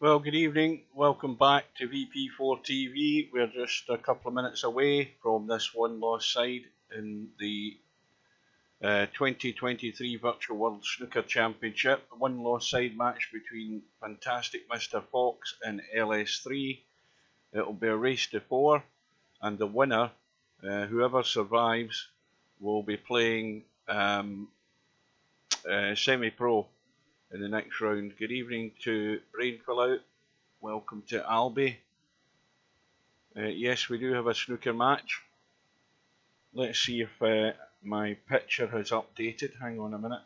Well, good evening. Welcome back to VP4TV. We're just a couple of minutes away from this one-loss side in the 2023 Virtual World Snooker Championship. A one-loss side match between fantastic Mr. Fox and LS3. It'll be a race to 4, and the winner, whoever survives, will be playing semi-pro in the next round. Good evening to Rainfall Out. Welcome to Albi. Yes, we do have a snooker match. Let's see if my picture has updated. Hang on a minute.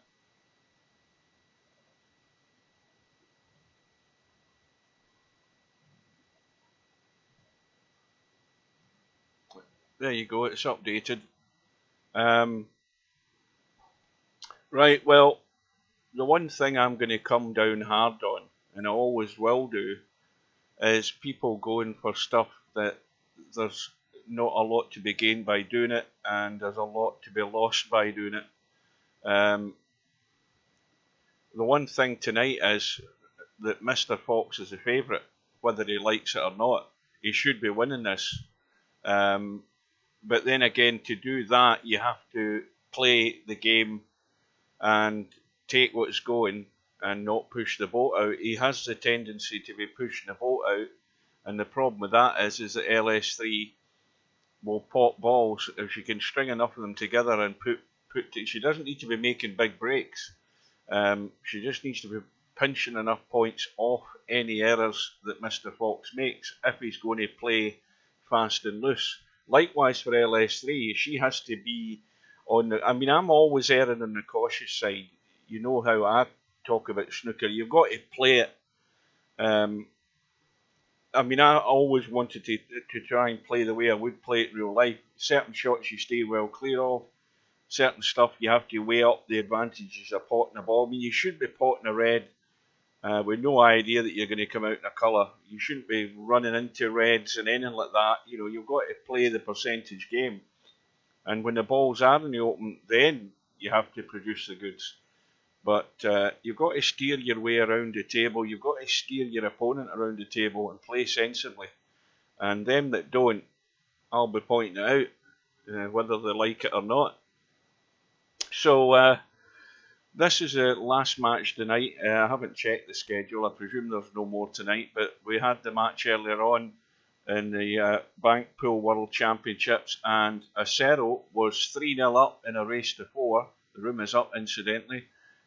There you go, it's updated. Right, well, the one thing I'm going to come down hard on, and I always will do, is people going for stuff that there's not a lot to be gained by doing it, and there's a lot to be lost by doing it. The one thing tonight is that Mr. Fox is a favourite, whether he likes it or not. He should be winning this. But then again, to do that, you have to play the game and take what's going and not push the boat out. He has the tendency to be pushing the boat out, and the problem with that is that LS3 will pop balls if she can string enough of them together and put she doesn't need to be making big breaks. She just needs to be pinching enough points off any errors that Mr. Fox makes if he's going to play fast and loose. Likewise for LS3, she has to be on the, I mean, I'm always erring on the cautious side. You know how I talk about snooker. You've got to play it. I mean, I always wanted to try and play the way I would play it real life. Certain shots you stay well clear of. Certain stuff you have to weigh up the advantages of potting a ball. I mean, you should be potting a red with no idea that you're going to come out in a colour. You shouldn't be running into reds and anything like that. You know, you've got to play the percentage game. And when the balls are in the open, then you have to produce the goods. But you've got to steer your way around the table. You've got to steer your opponent around the table and play sensibly. And them that don't, I'll be pointing it out, whether they like it or not. So this is the last match tonight. I haven't checked the schedule. I presume there's no more tonight. But we had the match earlier on in the Bank Pool World Championships. And Acero was 3-0 up in a race to 4. The room is up, incidentally.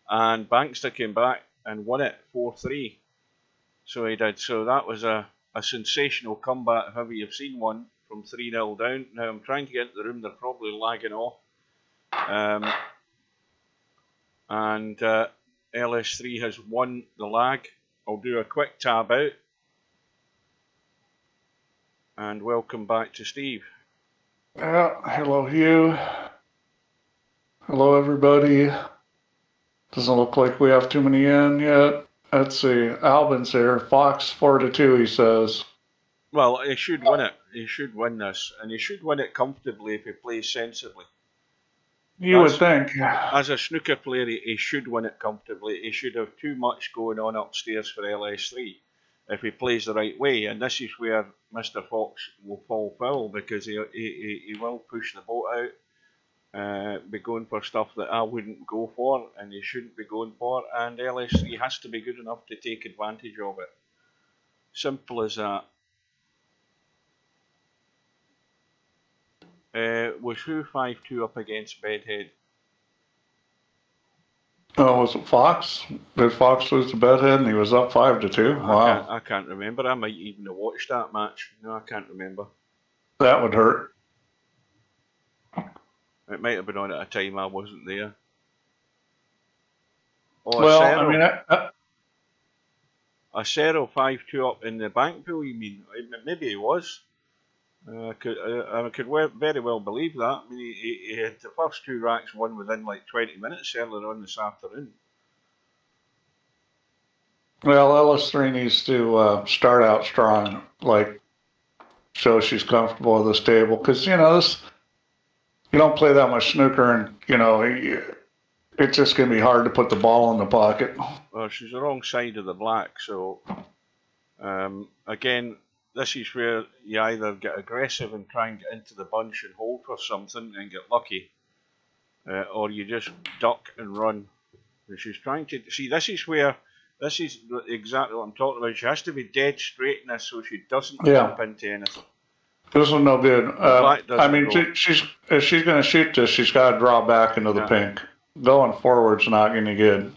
And Bankster came back and won it 4-3. So he did. So that was a sensational comeback if ever you've seen one from 3-0 down. Now I'm trying to get into the room. They're probably lagging off. And LS3 has won the lag. I'll do a quick tab out. And welcome back to Steve. Hello, Hugh. Hello, everybody. Doesn't look like we have too many in yet. Let's see. Albin's here. Fox 4-2, he says. Well, he should win it. He should win this. And he should win it comfortably if he plays sensibly. You would think. As a snooker player, he should win it comfortably. He should have too much going on upstairs for LS3 if he plays the right way. And this is where Mr. Fox will fall foul, because he will push the boat out. Be going for stuff that I wouldn't go for and he shouldn't be going for, and LS3 has to be good enough to take advantage of it. Simple as that. Was who 5-2 up against Bedhead? Oh, was it Fox? Did Fox lose to Bedhead and he was up 5-2? Wow. I can't remember. I might even have watched that match. No, I can't remember. That would hurt. It might have been on at a time I wasn't there. Oh, well, Acero. I mean, Acero 5-2 up in the bank pool, you mean? Maybe he was. I could very well believe that. I mean, he had the first 2 racks won within like 20 minutes earlier on this afternoon. Well, LS3 needs to start out strong, like show she's comfortable with this table, because, you know, you don't play that much snooker, and, you know, it's just going to be hard to put the ball in the pocket. Well, she's the wrong side of the black, so Again, this is where you either get aggressive and try and get into the bunch and hold for something and get lucky, or you just duck and run. She's trying to see. This is exactly what I'm talking about. She has to be dead straight in this so she doesn't jump into anything. This is no good. I mean, if she's going to shoot this, she's got to draw back into the pink. Going forward's not going to be good.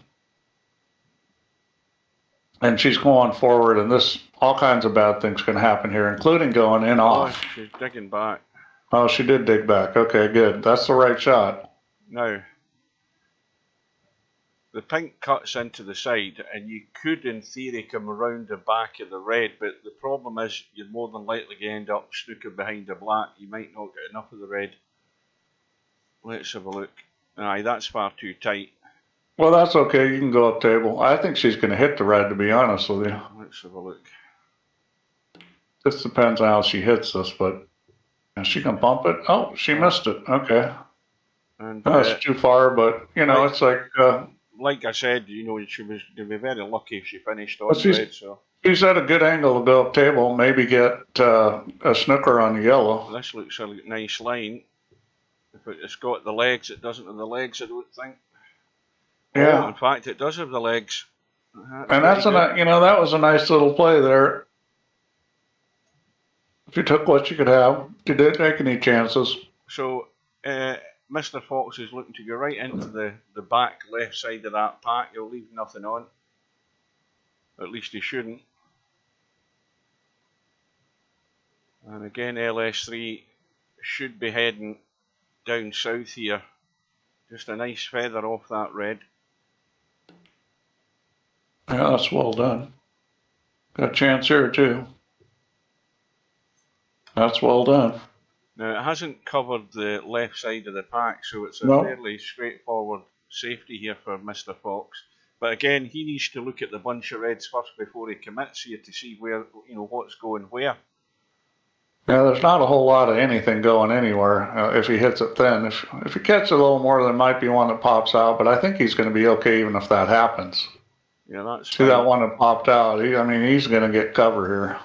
And she's going forward, and all kinds of bad things can happen here, including going in off. She's digging back. Oh, she did dig back. Okay, good. That's the right shot. Now, the pink cuts into the side, and you could, in theory, come around the back of the red, but the problem is you're more than likely going to end up snooker behind the black. You might not get enough of the red. Let's have a look. Aye, that's far too tight. Well, that's okay. You can go up table. I think she's going to hit the red, to be honest with you. Let's have a look. This depends on how she hits this, but she can bump it. Oh, she missed it. Okay. And that's too far, but, you know, it's like... like I said, you know, she was going to be very lucky if she finished on red. So she's at a good angle to go up table, maybe get a snooker on the yellow. This looks a nice line. If it's got the legs, it doesn't have the legs, I don't think. Yeah. Oh, in fact, it does have the legs. And that was a nice little play there. If you took what you could have, you didn't take any chances. So, Mr. Fox is looking to go right into the back left side of that pack. He'll leave nothing on. At least he shouldn't. And again, LS3 should be heading down south here. Just a nice feather off that red. Yeah, that's well done. Got a chance here too. That's well done. Now, it hasn't covered the left side of the pack, so it's a fairly straightforward safety here for Mr. Fox. But again, he needs to look at the bunch of reds first before he commits here to see where, you know, what's going where. Yeah, there's not a whole lot of anything going anywhere if he hits it thin. If he catches a little more, there might be one that pops out, but I think he's going to be okay even if that happens. Yeah, that's See that one that popped out? I mean, he's going to get cover here.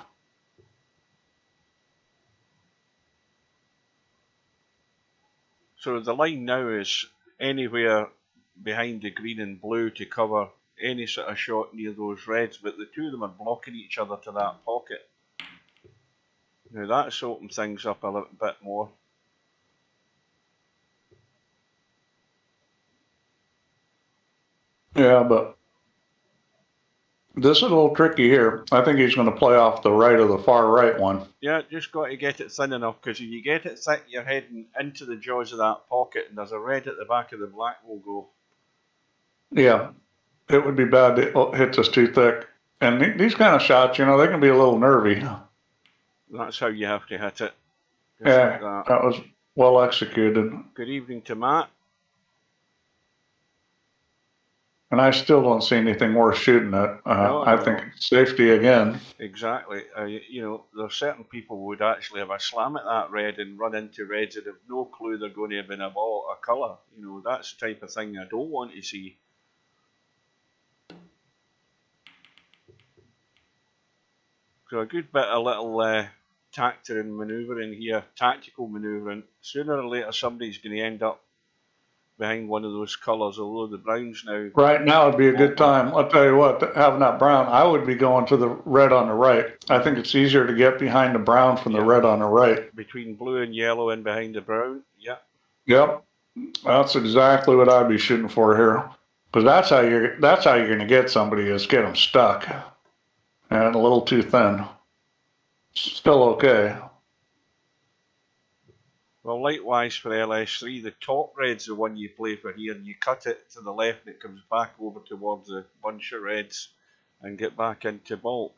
So the line now is anywhere behind the green and blue to cover any sort of shot near those reds, but the two of them are blocking each other to that pocket. Now that's opened things up a little bit more. Yeah, but this is a little tricky here. I think he's going to play off the right of the far right one. Yeah, just got to get it thin enough, because if you get it thick, you're heading into the jaws of that pocket, and there's a red at the back of the black will go. Yeah, it would be bad to hit this too thick. And these kind of shots, you know, they can be a little nervy. That's how you have to hit it. Just yeah, like that was well executed. Good evening to Matt. And I still don't see anything worth shooting at. I think safety again. Exactly. You know, there are certain people who would actually have a slam at that red and run into reds that have no clue they're going to have been a ball or colour. You know, that's the type of thing I don't want to see. So a good bit of little tactical manoeuvring here, tactical manoeuvring. Sooner or later somebody's going to end up behind one of those colours, although the brown's now... Right now would be a good time. I'll tell you what, having that brown, I would be going to the red on the right. I think it's easier to get behind the brown from the red on the right. Between blue and yellow and behind the brown, yeah. Yep, that's exactly what I'd be shooting for here. Because that's how you're going to get somebody, is get them stuck. And a little too thin. Still okay. Well, likewise for LS3, the top red's the one you play for here, and you cut it to the left and it comes back over towards the bunch of reds and get back into bulk.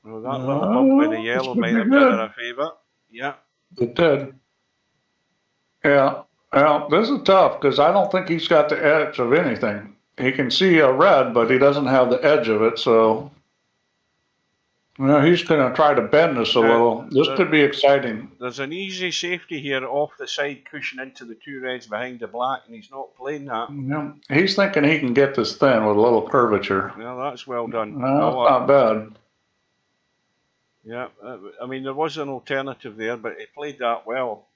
Well, that little bump with the yellow might have done her a favour. Yeah. It did. Yeah. Well, this is tough because I don't think he's got the edge of anything. He can see a red, but he doesn't have the edge of it, so Well, he's going to try to bend this a little. This could be exciting. There's an easy safety here off the side cushion into the two reds behind the black, and he's not playing that. Yeah, he's thinking he can get this thin with a little curvature. Well, that's well done. No, that's not bad. Yeah, I mean, there was an alternative there, but he played that well.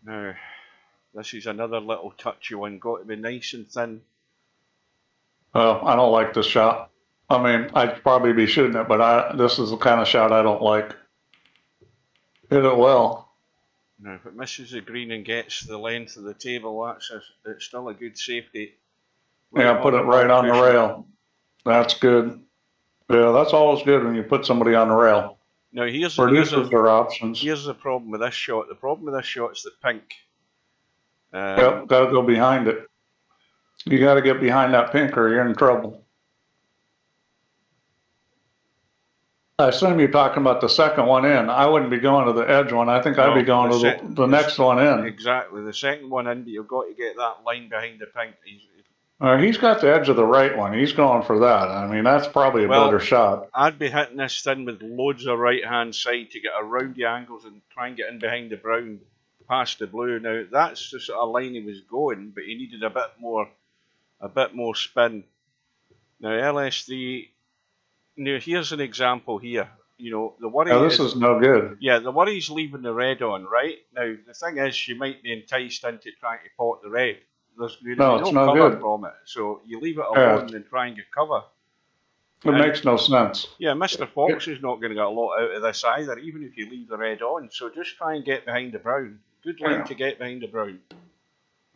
Now, this is another little touchy one. Got to be nice and thin. Well, I don't like this shot. I mean, I'd probably be shooting it, but this is the kind of shot I don't like. Hit it well. Now, if it misses the green and gets the length of the table, it's still a good safety. Yeah, put it right on the rail. That's good. Yeah, that's always good when you put somebody on the rail. Now, here's their options. Here's the problem with this shot. The problem with this shot is the pink. Yep, got to go behind it. You got to get behind that pink or you're in trouble. I assume you're talking about the second one in. I wouldn't be going to the edge one. I think I'd be going to the next one in. Exactly. The second one in, but you've got to get that line behind the pink. He's got the edge of the right one. He's going for that. I mean, that's probably a better shot. I'd be hitting this thin with loads of right-hand side to get around the angles and try and get in behind the brown, past the blue. Now, that's the sort of line he was going, but he needed a bit more spin. Now, LS3... Now, here's an example here. You know, the worry this is no good. Yeah, the worry's leaving the red on, right? Now, the thing is, she might be enticed into trying to pot the red. There's no cover from it. So you leave it alone and try and get cover. It makes no sense. Yeah, Mr. Fox is not going to get a lot out of this either, even if you leave the red on. So just try and get behind the brown. Good line to get behind the brown.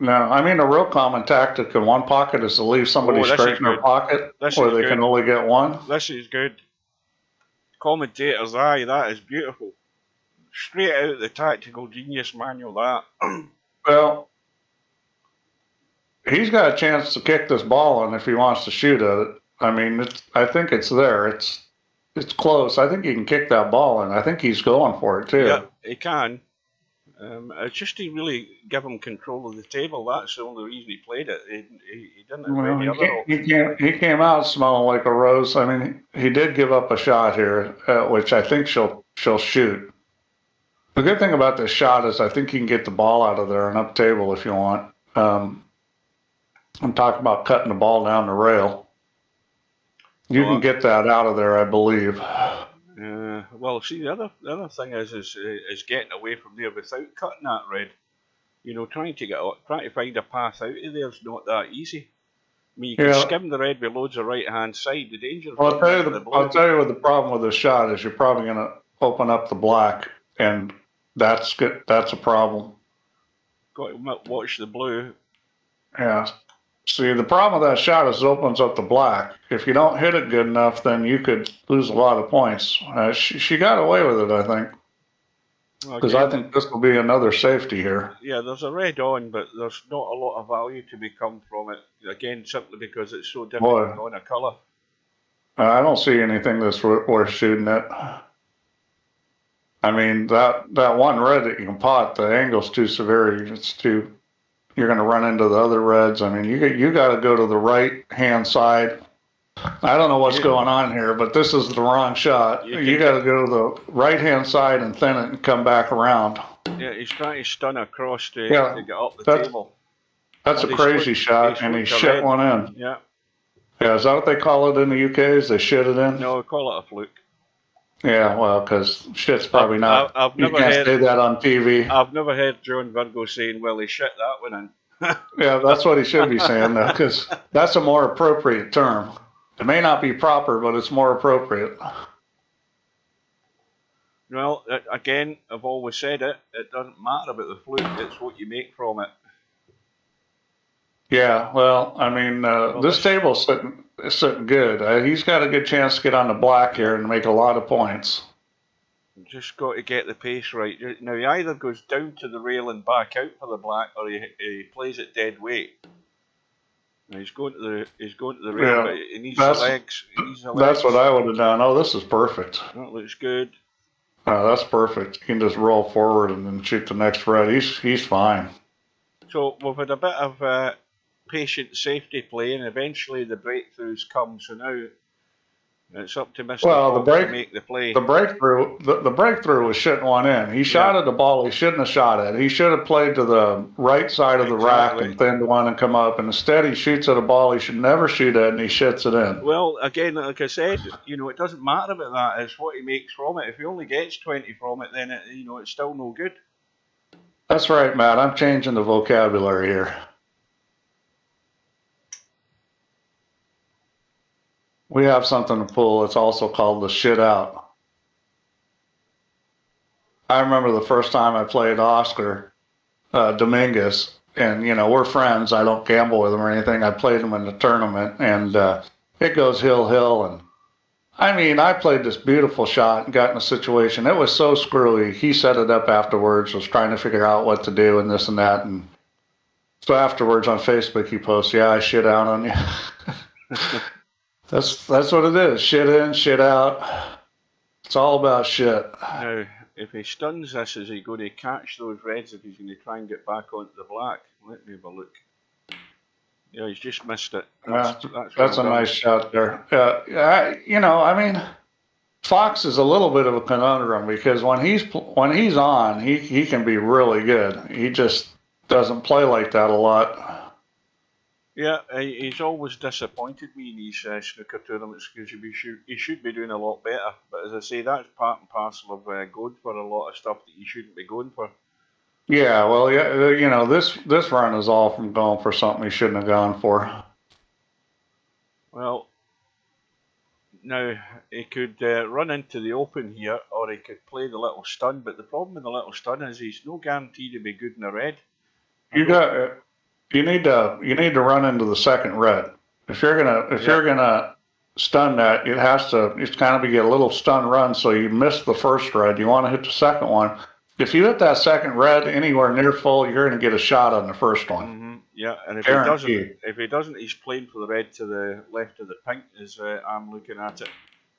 No, I mean, a real common tactic in one pocket is to leave somebody straight in their pocket where they can only get one. This is good. Commentator's eye, that is beautiful. Straight out of the Tactical Genius manual, that. Well, he's got a chance to kick this ball in if he wants to shoot at it. I mean, I think it's there. It's close. I think he can kick that ball in. I think he's going for it, too. Yeah, he can. It's just to really give him control of the table. That's the only reason he played it. He didn't have any other options. He came out smelling like a rose. I mean, he did give up a shot here, which I think she'll shoot. The good thing about this shot is I think you can get the ball out of there and up table if you want. I'm talking about cutting the ball down the rail. You can get that out of there, I believe. Well, see, the other thing is getting away from there without cutting that red. You know, trying to find a path out of there is not that easy. I mean, you can skim the red with loads of right-hand side. The danger. Well, I'll tell you what the problem with the shot is. You're probably going to open up the black, and that's good. That's a problem. Got to watch the blue. Yeah. See, the problem with that shot is it opens up the black. If you don't hit it good enough, then you could lose a lot of points. She got away with it, I think. Because I think this will be another safety here. Yeah, there's a red on, but there's not a lot of value to become from it. Again, simply because it's so difficult on a colour. I don't see anything that's worth shooting at. I mean, that one red that you can pot, the angle's too severe. It's too... You're going to run into the other reds. I mean, you got to go to the right-hand side. I don't know what's going on here, but this is the wrong shot. You got to go to the right-hand side and thin it and come back around. Yeah, he's trying to stun across to get up the table. That's a crazy shot, and he shit one in. Yeah. Yeah, is that what they call it in the UK? Is they shit it in? No, we call it a fluke. Yeah, well, because shit's probably not. You can't say that on TV. I've never heard John Virgo saying, well, he shit that one in. Yeah, that's what he should be saying, though, because that's a more appropriate term. It may not be proper, but it's more appropriate. Well, again, I've always said it. It doesn't matter about the fluke. It's what you make from it. Yeah, well, I mean, this table's sitting good. He's got a good chance to get on the black here and make a lot of points. Just got to get the pace right. Now, he either goes down to the rail and back out for the black, or he plays it dead weight. Now, he's going to the rail, but he needs the legs. That's what I would have done. Oh, this is perfect. That looks good. That's perfect. He can just roll forward and then shoot the next red. He's fine. So we've had a bit of patient safety play, and eventually the breakthroughs come. So now it's up to Mr. Fox to make the play. The breakthrough was shitting one in. He shot at the ball he shouldn't have shot at. He should have played to the right side of the rack and thinned one and come up. And instead, he shoots at a ball he should never shoot at, and he shits it in. Well, again, like I said, it doesn't matter about that. It's what he makes from it. If he only gets 20 from it, then it's still no good. That's right, Matt. I'm changing the vocabulary here. We have something to pull. It's also called the shit out. I remember the first time I played Oscar Dominguez, and we're friends. I don't gamble with him or anything. I played him in the tournament, and it goes hill, and I played this beautiful shot and got in a situation. It was so screwy. He set it up afterwards, was trying to figure out what to do and this and that, and so afterwards on Facebook he posts, "Yeah, I shit out on you." That's what it is. Shit in, shit out. It's all about shit. Now, if he stuns this, is he going to catch those reds if he's going to try and get back onto the black? Let me have a look. Yeah, he's just missed it. That's a nice shot there. Fox is a little bit of a conundrum because when he's on, he can be really good. He just doesn't play like that a lot. Yeah, he's always disappointed me in these snooker tournaments because he should be doing a lot better. But as I say, that's part and parcel of going for a lot of stuff that you shouldn't be going for. Yeah, well, this run is all from going for something he shouldn't have gone for. Well, now he could run into the open here, or he could play the little stun. But the problem with the little stun is he's no guarantee to be good in the red. You need to run into the second red. If you're gonna stun that, it's kind of be a little stun run, so you miss the first red. You want to hit the second one. If you hit that second red anywhere near full, you're going to get a shot on the first one. Mm-hmm. Yeah, and if he doesn't, he's playing for the red to the left of the pink. As I'm looking at it,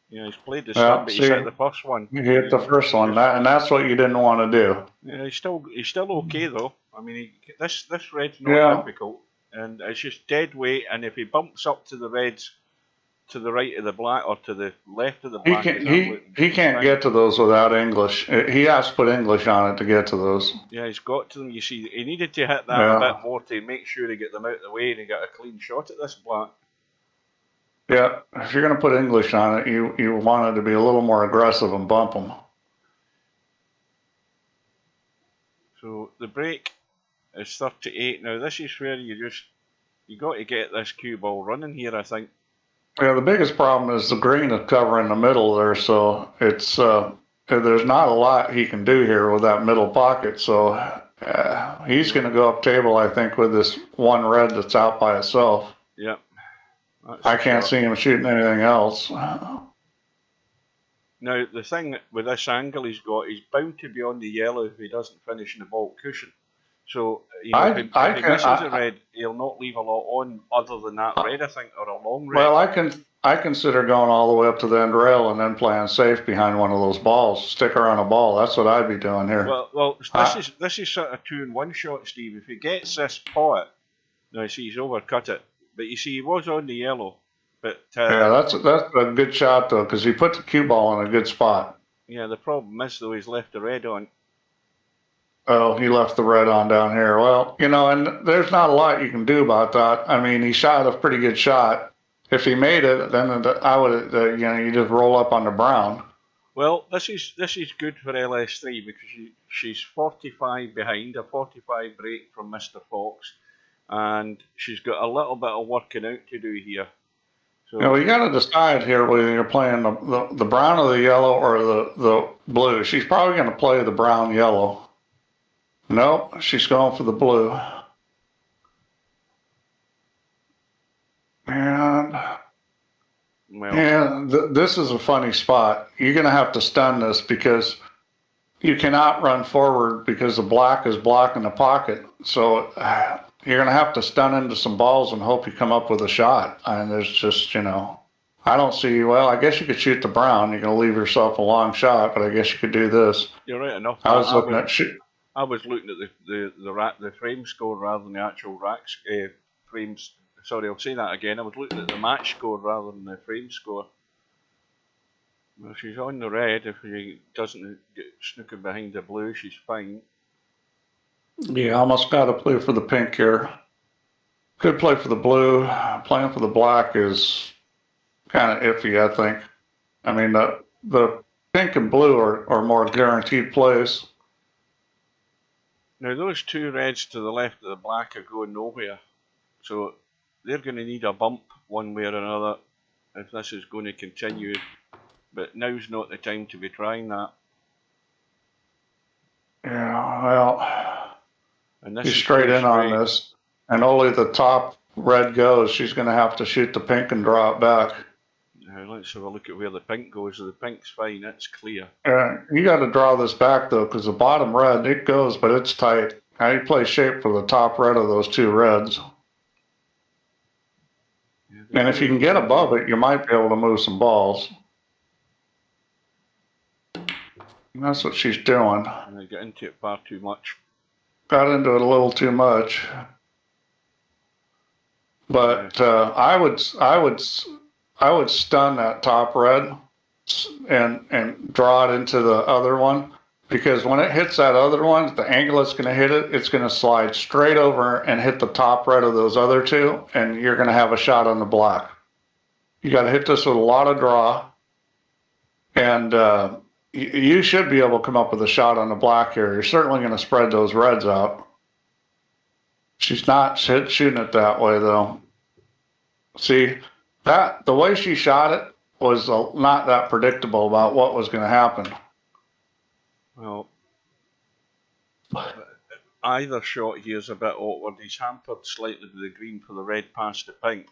he's played the stun, but he's hit the first one. He hit the first one, and that's what you didn't want to do. Yeah, he's still okay though. This red's not difficult, and it's just dead weight. And if he bumps up to the reds, to the right of the black or to the left of the black, he can't get to those without English. He has to put English on it to get to those. Yeah, he's got to them. You see, he needed to hit that a bit more to make sure to get them out of the way and he got a clean shot at this black. Yeah, if you're going to put English on it, you want it to be a little more aggressive and bump them. So the break is 38. Now this is where you got to get this cue ball running here, I think. Yeah, the biggest problem is the green is covering the middle there, so it's there's not a lot he can do here with that middle pocket. So he's going to go up table, I think, with this one red that's out by itself. Yep. I can't see him shooting anything else. Now the thing with this angle he's bound to be on the yellow if he doesn't finish in the vault cushion. So if he misses a red, he'll not leave a lot on other than that red, I think, or a long red. Well, I consider going all the way up to the end rail and then playing safe behind one of those balls. Stick her on a ball. That's what I'd be doing here. Well, this is sort of 2-in-1 shot, Steve. If he gets this pot, now see he's overcut it, but you see he was on the yellow. But yeah, that's a good shot though, because he put the cue ball in a good spot. Yeah, the problem is though he's left the red on. Oh, he left the red on down here. Well, and there's not a lot you can do about that. He shot a pretty good shot. If he made it, then I would, you just roll up on the brown. Well, this is good for LS3 because she's 45 behind, a 45 break from Mr. Fox, and she's got a little bit of working out to do here. So you got to decide here whether you're playing the brown or the yellow or the blue. She's probably going to play the brown yellow. Nope, she's going for the blue. And this is a funny spot. You're going to have to stun this because you cannot run forward because the black is blocking the pocket. So you're going to have to stun into some balls and hope you come up with a shot. And there's just, I don't see, well, I guess you could shoot the brown. You're going to leave yourself a long shot, but I guess you could do this. You're right enough. I was looking at shoot. I was looking at the frame score rather than the actual frames. Sorry, I'll say that again. I was looking at the match score rather than the frame score. Well, she's on the red. If she doesn't get snooking behind the blue, she's fine. Yeah, almost got to play for the pink here. Could play for the blue. Playing for the black is kind of iffy, I think. I mean, the pink and blue are more guaranteed plays. Now, those two reds to the left of the black are going nowhere. So they're going to need a bump one way or another if this is going to continue. But now's not the time to be trying that. Yeah, well, and this he's is straight in on this. And only the top red goes. She's going to have to shoot the pink and draw it back. Now let's have a look at where the pink goes. So the pink's fine, it's clear. You got to draw this back though, because the bottom red, it goes, but it's tight. Now you play shape for the top red of those two reds. Yeah, and if you can get above it, you might be able to move some balls. And that's what she's doing. And I get into it far too much. Got into it a little too much. But I would stun that top red and draw it into the other one, because when it hits that other one, the angle it's going to hit it, it's going to slide straight over and hit the top red of those other two, and you're going to have a shot on the black. You got to hit this with a lot of draw, and you should be able to come up with a shot on the black here. You're certainly going to spread those reds out. She's not shooting it that way though. See, the way she shot it was not that predictable about what was going to happen. Well, either shot here is a bit awkward. He's hampered slightly with the green for the red past the pink.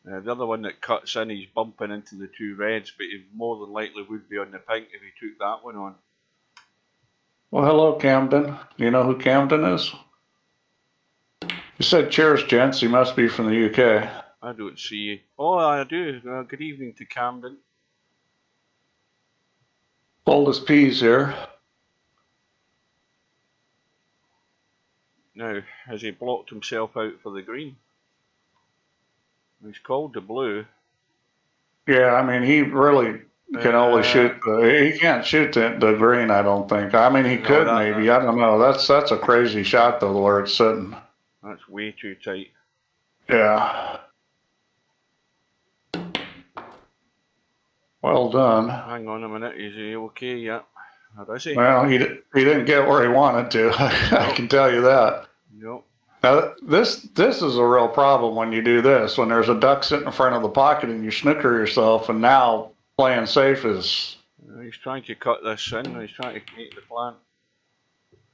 The other one that cuts in, he's bumping into the two reds, but he more than likely would be on the pink if he took that one on. Well, hello, Camden. Do you know who Camden is? You said cheers, gents. He must be from the UK. I don't see you. Oh, I do. Good evening to Camden. Bold as peas here. Now, has he blocked himself out for the green? He's called the blue. Yeah, I mean, he really can only shoot he can't shoot the green, I don't think. I mean, he could maybe. I don't know. That's a crazy shot, though, where it's sitting. That's way too tight. Yeah. Well done. Hang on a minute. Is he okay? Yeah. Or is he? Well, he didn't get where he wanted to. I can tell you that. Nope. Now, this is a real problem when you do this. When there's a duck sitting in front of the pocket and you snooker yourself, and now playing safe is... He's trying to cut this in. He's trying to make the plan.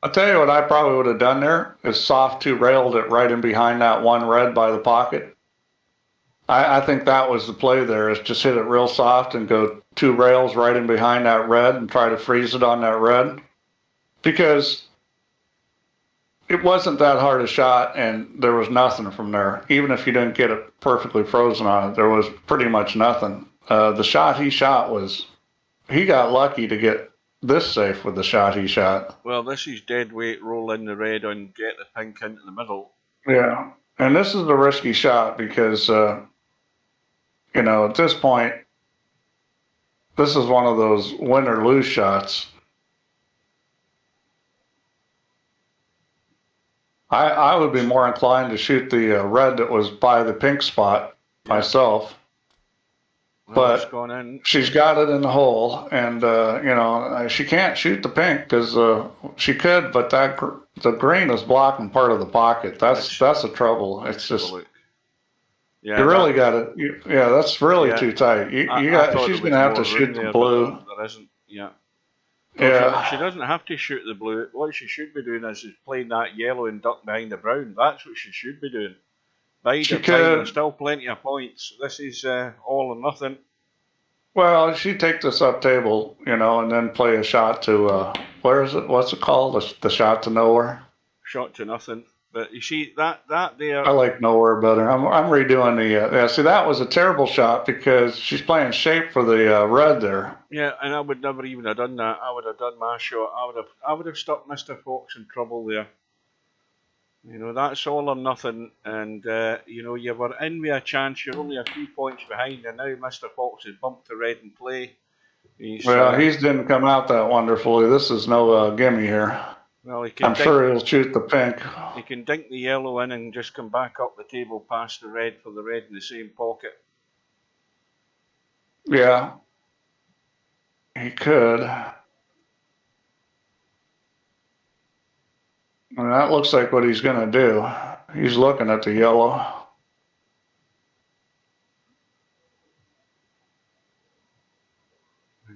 I'll tell you what I probably would have done there is soft two-railed it right in behind that one red by the pocket. I think that was the play there, is just hit it real soft and go two rails right in behind that red and try to freeze it on that red. Because it wasn't that hard a shot and there was nothing from there. Even if you didn't get it perfectly frozen on it, there was pretty much nothing. The shot he shot was, he got lucky to get this safe with the shot he shot. Well, this is dead weight, roll in the red and get the pink into the middle. Yeah, and this is a risky shot because... you know, at this point, this is one of those win or lose shots. I would be more inclined to shoot the red that was by the pink spot myself. Well, but she's got it in the hole, and, you know, she can't shoot the pink because she could, but the green is blocking part of the pocket. That's the trouble. It's just... Yeah, you really got it. Yeah, that's really too tight. She's going to have to shoot the blue. There isn't. Yeah. Yeah. She doesn't have to shoot the blue. What she should be doing is playing that yellow and duck behind the brown. That's what she should be doing. Bide her time. There's still plenty of points. This is all or nothing. Well, she'd take this up table, you know, and then play a shot to where is it? What's it called? The shot to nowhere. Shot to nothing. But you see that there. I like nowhere better. I'm redoing the. Yeah, see, that was a terrible shot because she's playing shape for the red there. Yeah, and I would never even have done that. I would have done my shot. I would have stuck Mr. Fox in trouble there. You know, that's all or nothing, and you know, you were in with a chance. You're only a few points behind, and now Mr. Fox has bumped the red in play. Well, he's didn't come out that wonderfully. This is no gimme here. Well, I'm sure he'll shoot the pink. He can dink the yellow in and just come back up the table past the red for the red in the same pocket. Yeah, he could. And that looks like what he's going to do. He's looking at the yellow.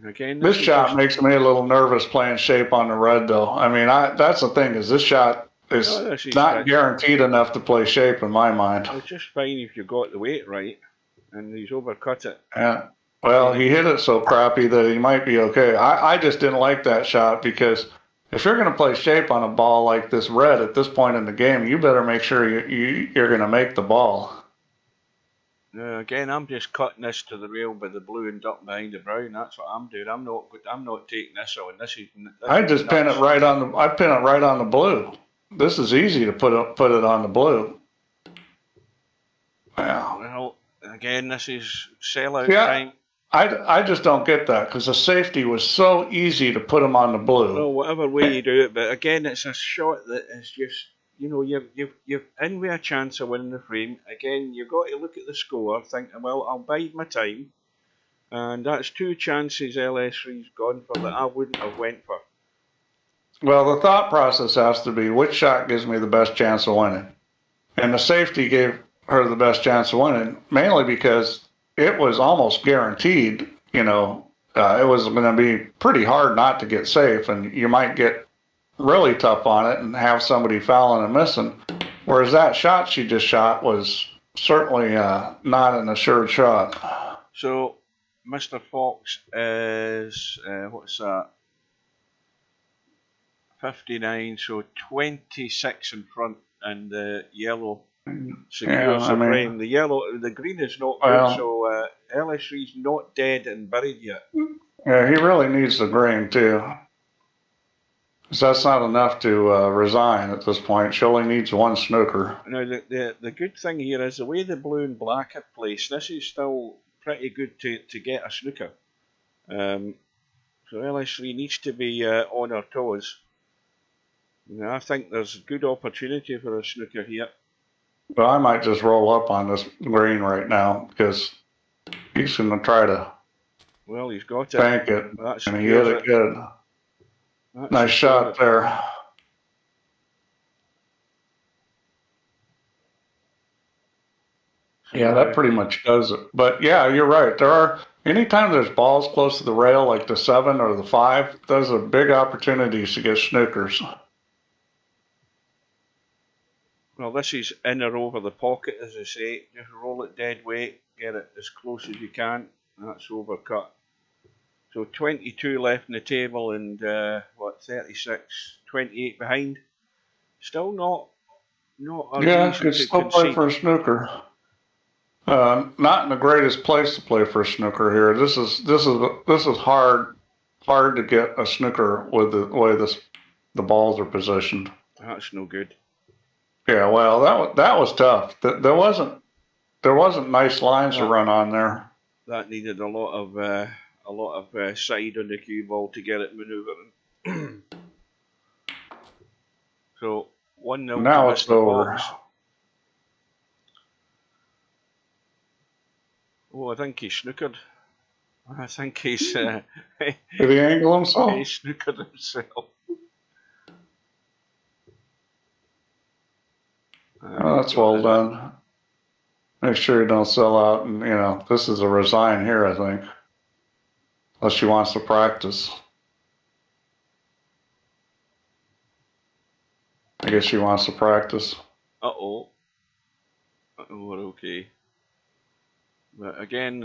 Again, this shot makes me a little nervous playing shape on the red, though. I mean, that's the thing, is this shot is not guaranteed enough to play shape in my mind. It's just fine if you got the weight right, and he's overcut it. Yeah. Well, he hit it so crappy that he might be okay. I just didn't like that shot because if you're going to play shape on a ball like this red at this point in the game, you better make sure you're going to make the ball. Again, I'm just cutting this to the rail by the blue and ducking behind the brown. That's what I'm doing. I'm not taking this on. I just pin it right on the. I pin it right on the blue. This is easy to put it on the blue. Wow. Well, again, this is sellout time. I just don't get that because the safety was so easy to put them on the blue. Well, whatever way you do it, but again, it's a shot that is just, you know, you've in with a chance of winning the frame. Again, you've got to look at the score, thinking, well, I'll bide my time, and that's two chances LS3's gone for that I wouldn't have went for. Well, the thought process has to be which shot gives me the best chance of winning, and the safety gave her the best chance of winning, mainly because it was almost guaranteed, you know, it was going to be pretty hard not to get safe, and you might get really tough on it and have somebody fouling and missing. Whereas that shot she just shot was certainly not an assured shot. So, Mr. Fox is, what's that? 59, so 26 in front, and the yellow secures the frame. The green is not good, so LS3's not dead and buried yet. Yeah, he really needs the green too. Because that's not enough to resign at this point. She only needs one snooker. Now, the good thing here is the way the blue and black have placed, this is still pretty good to get a snooker. So LS3 needs to be on her toes. Now, I think there's a good opportunity for a snooker here. Well, I might just roll up on this green right now because he's going to try to. Well, he's got it. Bank it, and he hit it good. Nice shot there. Yeah, that pretty much does it. But yeah, you're right. Anytime there's balls close to the rail, like the 7 or the 5, those are big opportunities to get snookers. Well, this is in or over the pocket, as I say. Just roll it dead weight, get it as close as you can. That's overcut. So 22 left in the table and 36, 28 behind. Still not a yeah, reason could still play for a snooker. Not in the greatest place to play for a snooker here. This is hard to get a snooker with the way the balls are positioned. That's no good. Yeah, well, that was tough. There wasn't nice lines to run on there. That needed a lot of side on the cue ball to get it manoeuvring. So 1-0 now to it's Mr. over. Fox. Oh, I think he's snookered. I think he's. Did he angle himself? He snookered himself. Oh, that's well done. Make sure you don't sell out, and this is a resign here, I think. Unless she wants to practice. I guess she wants to practice. Uh-oh, we're okay. But again,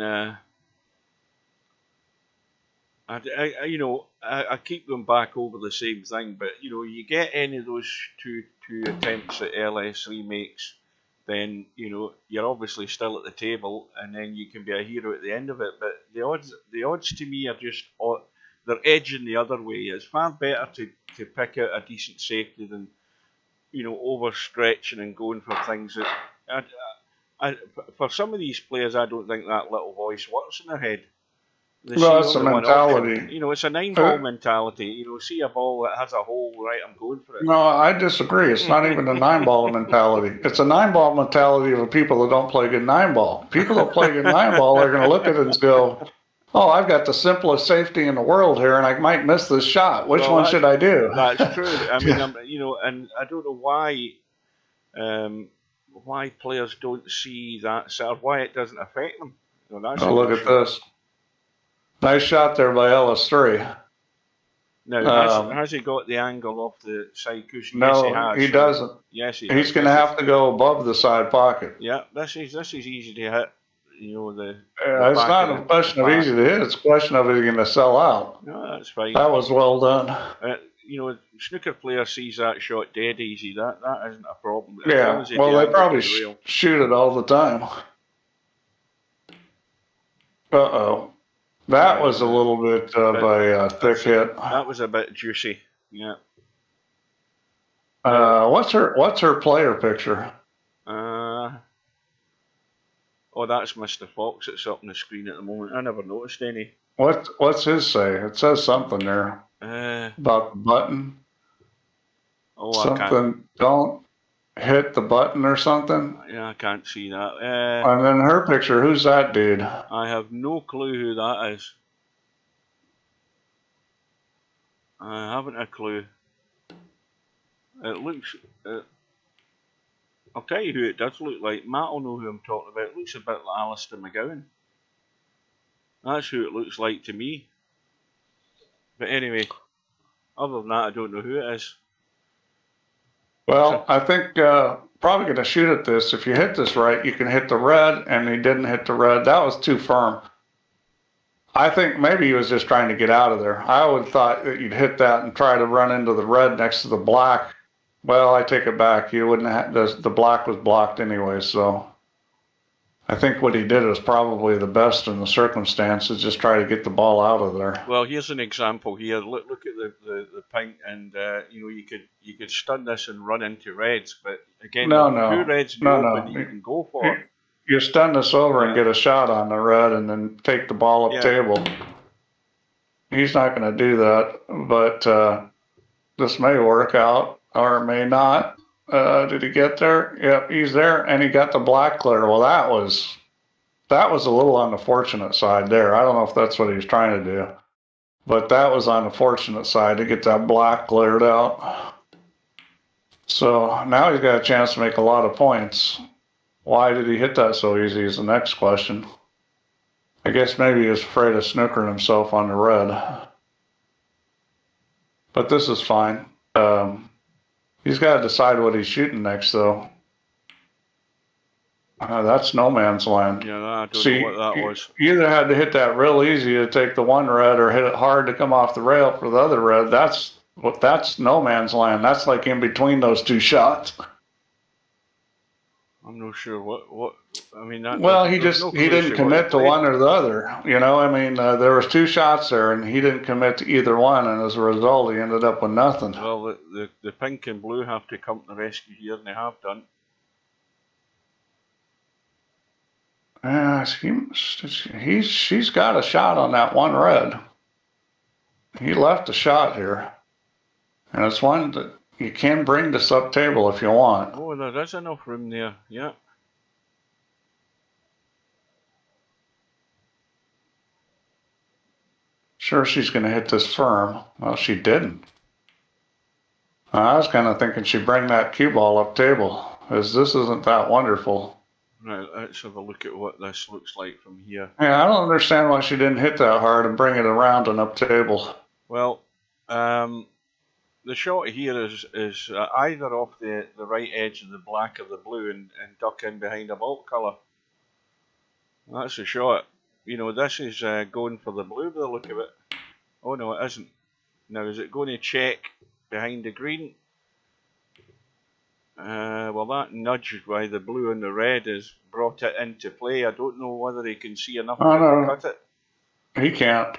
You know, I keep going back over the same thing, but you know, you get any of those two attempts that LS3 makes, then you know you're obviously still at the table, and then you can be a hero at the end of it. But the odds to me are just they're edging the other way. It's far better to pick out a decent safety than you know overstretching and going for things that. For some of these players, I don't think that little voice works in their head. They Well, see it's a only one option. mentality. You know, it's a 9-ball Uh, mentality. You know, see a ball that has a hole, right? I'm going for it. no, I disagree. It's not even a 9-ball mentality. It's a 9-ball mentality of the people that don't play good 9-ball. People that play good 9-ball are going to look at it and go, "Oh, I've got the simplest safety in the world here, and I might miss this shot. Which Well, one should I do?" that's true. I mean, Yeah. you know, and I don't know why players don't see that sort of why it doesn't affect them. You know, that's Oh, a look good at shot. this. Nice shot there by LS3. Now, has he got the angle off the side cushion? Yes, he No, has. he doesn't. Yes, he He's does. going to have to go above the side pocket. Yeah, this is easy to hit. You know the It's back not of a question the of bat. easy to hit. It's a question of is he going to sell out. No, that's fine. That was well done. You know, snooker player sees that shot dead easy. That isn't a problem. As long Yeah, as well, the they angle probably to the rail. shoot it all the time. Uh-oh. That was a little bit of a thick hit. That was a bit juicy. Yeah. What's her player picture? Oh, that's Mr. Fox. It's up on the screen at the moment. I never noticed any. What's his say? It says something there about the button. Oh, something. Don't hit the button or something. Yeah, I can't see that. And then her picture. Who's that dude? I have no clue who that is. I haven't a clue. It looks. I'll tell you who it does look like. Matt will know who I'm talking about. It looks a bit like Alistair McGowan. That's who it looks like to me. But anyway, other than that, I don't know who it is. Well, I think probably going to shoot at this. If you hit this right, you can hit the red, and he didn't hit the red. That was too firm. I think maybe he was just trying to get out of there. I would have thought that you'd hit that and try to run into the red next to the black. Well, I take it back. You wouldn't have, the black was blocked anyway, so I think what he did was probably the best in the circumstances, just try to get the ball out of there. Well, here's an example here. Look at the pink, and you know you could stun this and run into reds, but again, two reds in the open that you can go for. You stun this over and get a shot on the red, and then take the ball up table. He's not going to do that, but this may work out or it may not. Did he get there? Yep, he's there, and he got the black clear. Well, that was a little on the fortunate side there. I don't know if that's what he was trying to do, but that was on the fortunate side to get that black cleared out. So now he's got a chance to make a lot of points. Why did he hit that so easy is the next question. I guess maybe he was afraid of snookering himself on the red. But this is fine. He's got to decide what he's shooting next, though. That's no man's land. Yeah, I don't know what that was. You either had to hit that real easy to take the one red or hit it hard to come off the rail for the other red. That's no man's land. That's like in between those two shots. I'm not sure what I mean. Well, he didn't commit to one or the other. You know, I mean, there was two shots there, and he didn't commit to either one, and as a result, he ended up with nothing. Well, the pink and blue have to come to the rescue here, and they have done. She's got a shot on that one red. He left a shot here, and it's one that you can bring this up table if you want. Oh, there is enough room there, yeah. Sure, she's going to hit this firm. Well, she didn't. I was kind of thinking she'd bring that cue ball up table, as this isn't that wonderful. Right, let's have a look at what this looks like from here. Yeah, I don't understand why she didn't hit that hard and bring it around and up table. Well, the shot here is either off the right edge of the black or the blue and duck in behind a vault colour. That's the shot. You know, this is going for the blue by the look of it. Oh no, it isn't. Now, is it going to check behind the green? Well, that nudge by the blue and the red has brought it into play. I don't know whether he can see enough of it to cut it. He can't.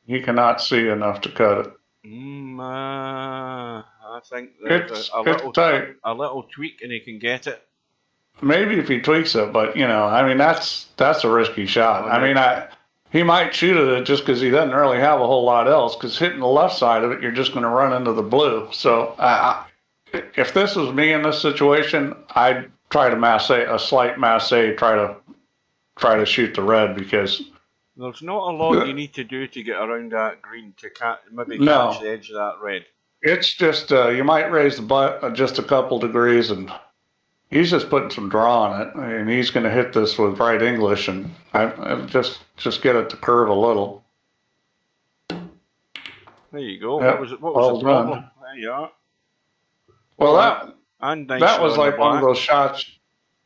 He cannot see enough to cut it. I think It's there's tight. a little tweak and he can get it. Maybe if he tweaks it, but you know, I mean, that's a risky shot. I mean, he might shoot at it just because he doesn't really have a whole lot else. Because hitting the left side of it, you're just going to run into the blue. So if this was me in this situation, I'd try to a slight masse, try to shoot the red, because there's not a lot you need to do to get around that green to maybe catch the edge of that red. It's just you might raise the butt just a couple degrees, and he's just putting some draw on it, and he's going to hit this with right English, and I just get it to curve a little. There you go. Yep. What was the problem? There you are. Well, that was like one of those shots.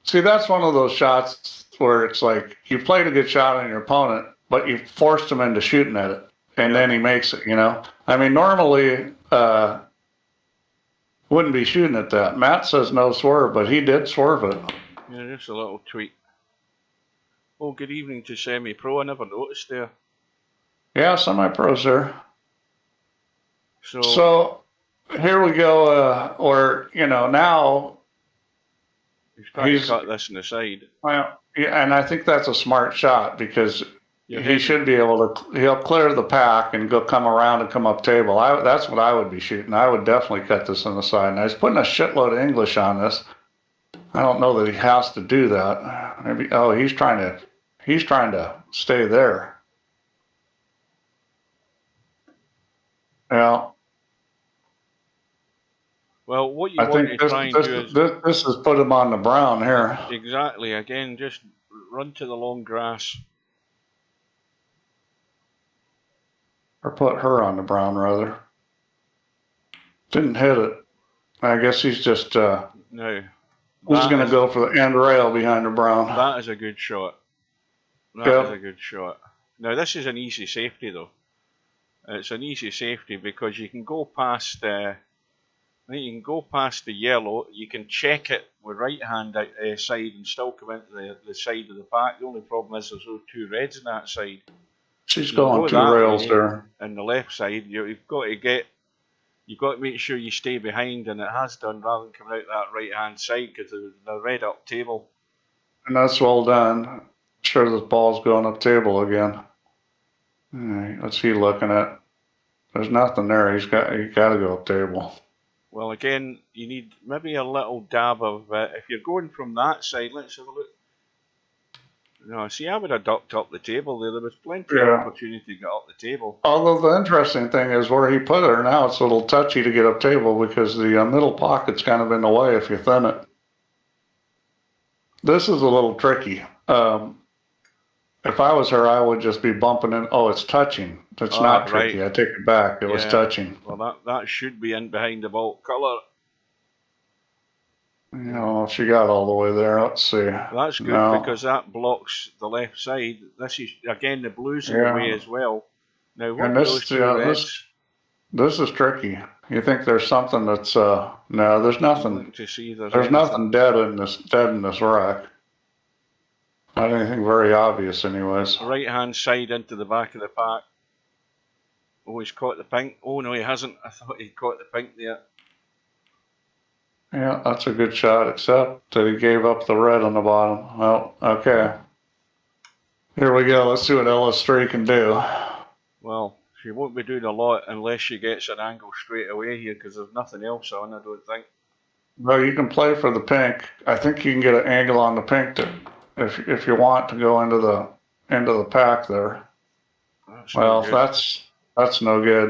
See, that's one of those shots where it's like you played a good shot on your opponent, but you forced him into shooting at it, and then he makes it, you know? I mean, normally wouldn't be shooting at that. Matt says no swerve, but he did swerve it. Yeah, just a little tweak. Oh, good evening to Semi-Pro. I never noticed there. Yeah, Semi-Pro's there. So here we go, or, you know, now he's trying to cut this in the side. Well, yeah, and I think that's a smart shot, because he should be able to, he'll clear the pack and come around and come up table. That's what I would be shooting. I would definitely cut this on the side. Now he's putting a shitload of English on this. I don't know that he has to do that. Maybe, oh, he's trying to stay there. Yeah. Well, what you want to try and do is... This has put him on the brown here. Exactly. Again, just run to the long grass. Or put her on the brown, rather. Didn't hit it. I guess he's just... no. He's going to go for the end rail behind the brown. That is a good shot. That is a good shot. Now, this is an easy safety, though. It's an easy safety because you can go past... I think you can go past the yellow, you can check it with right hand side and still come into the side of the pack. The only problem is there's those two reds on that side. She's going two rails there. And the left side, you've got to make sure you stay behind, and it has done, rather than coming out that right hand side, because the red up table. And that's well done. I'm sure this ball's going up table again. All right, what's he looking at? There's nothing there. He's got to go up table. Well, again, you need maybe a little dab of, if you're going from that side, let's have a look. No, see, I would have ducked up the table there. There was plenty of opportunity to get up the table. Although the interesting thing is where he put her now, it's a little touchy to get up table because the middle pocket's kind of in the way if you thin it. This is a little tricky. If I was her, I would just be bumping in. Oh, it's touching. That's not tricky. Right. I take it back. It was touching. Well, that should be in behind the vault color. You know, she got all the way there. Let's see. That's good because that blocks the left side. This is, again, the blue's in the way as well. Now, what those two reds? This is tricky. You think there's something that's no, there's nothing. To see there's nothing dead in this rack. Not anything very obvious, anyways. Right hand side into the back of the pack. Oh, he's caught the pink. Oh no, he hasn't. I thought he caught the pink there. Yeah, that's a good shot, except that he gave up the red on the bottom. Well, okay. Here we go. Let's see what LS3 can do. Well, she won't be doing a lot unless she gets an angle straight away here, because there's nothing else on, I don't think. Well, you can play for the pink. I think you can get an angle on the pink if you want to go into the pack there. Well, that's no good.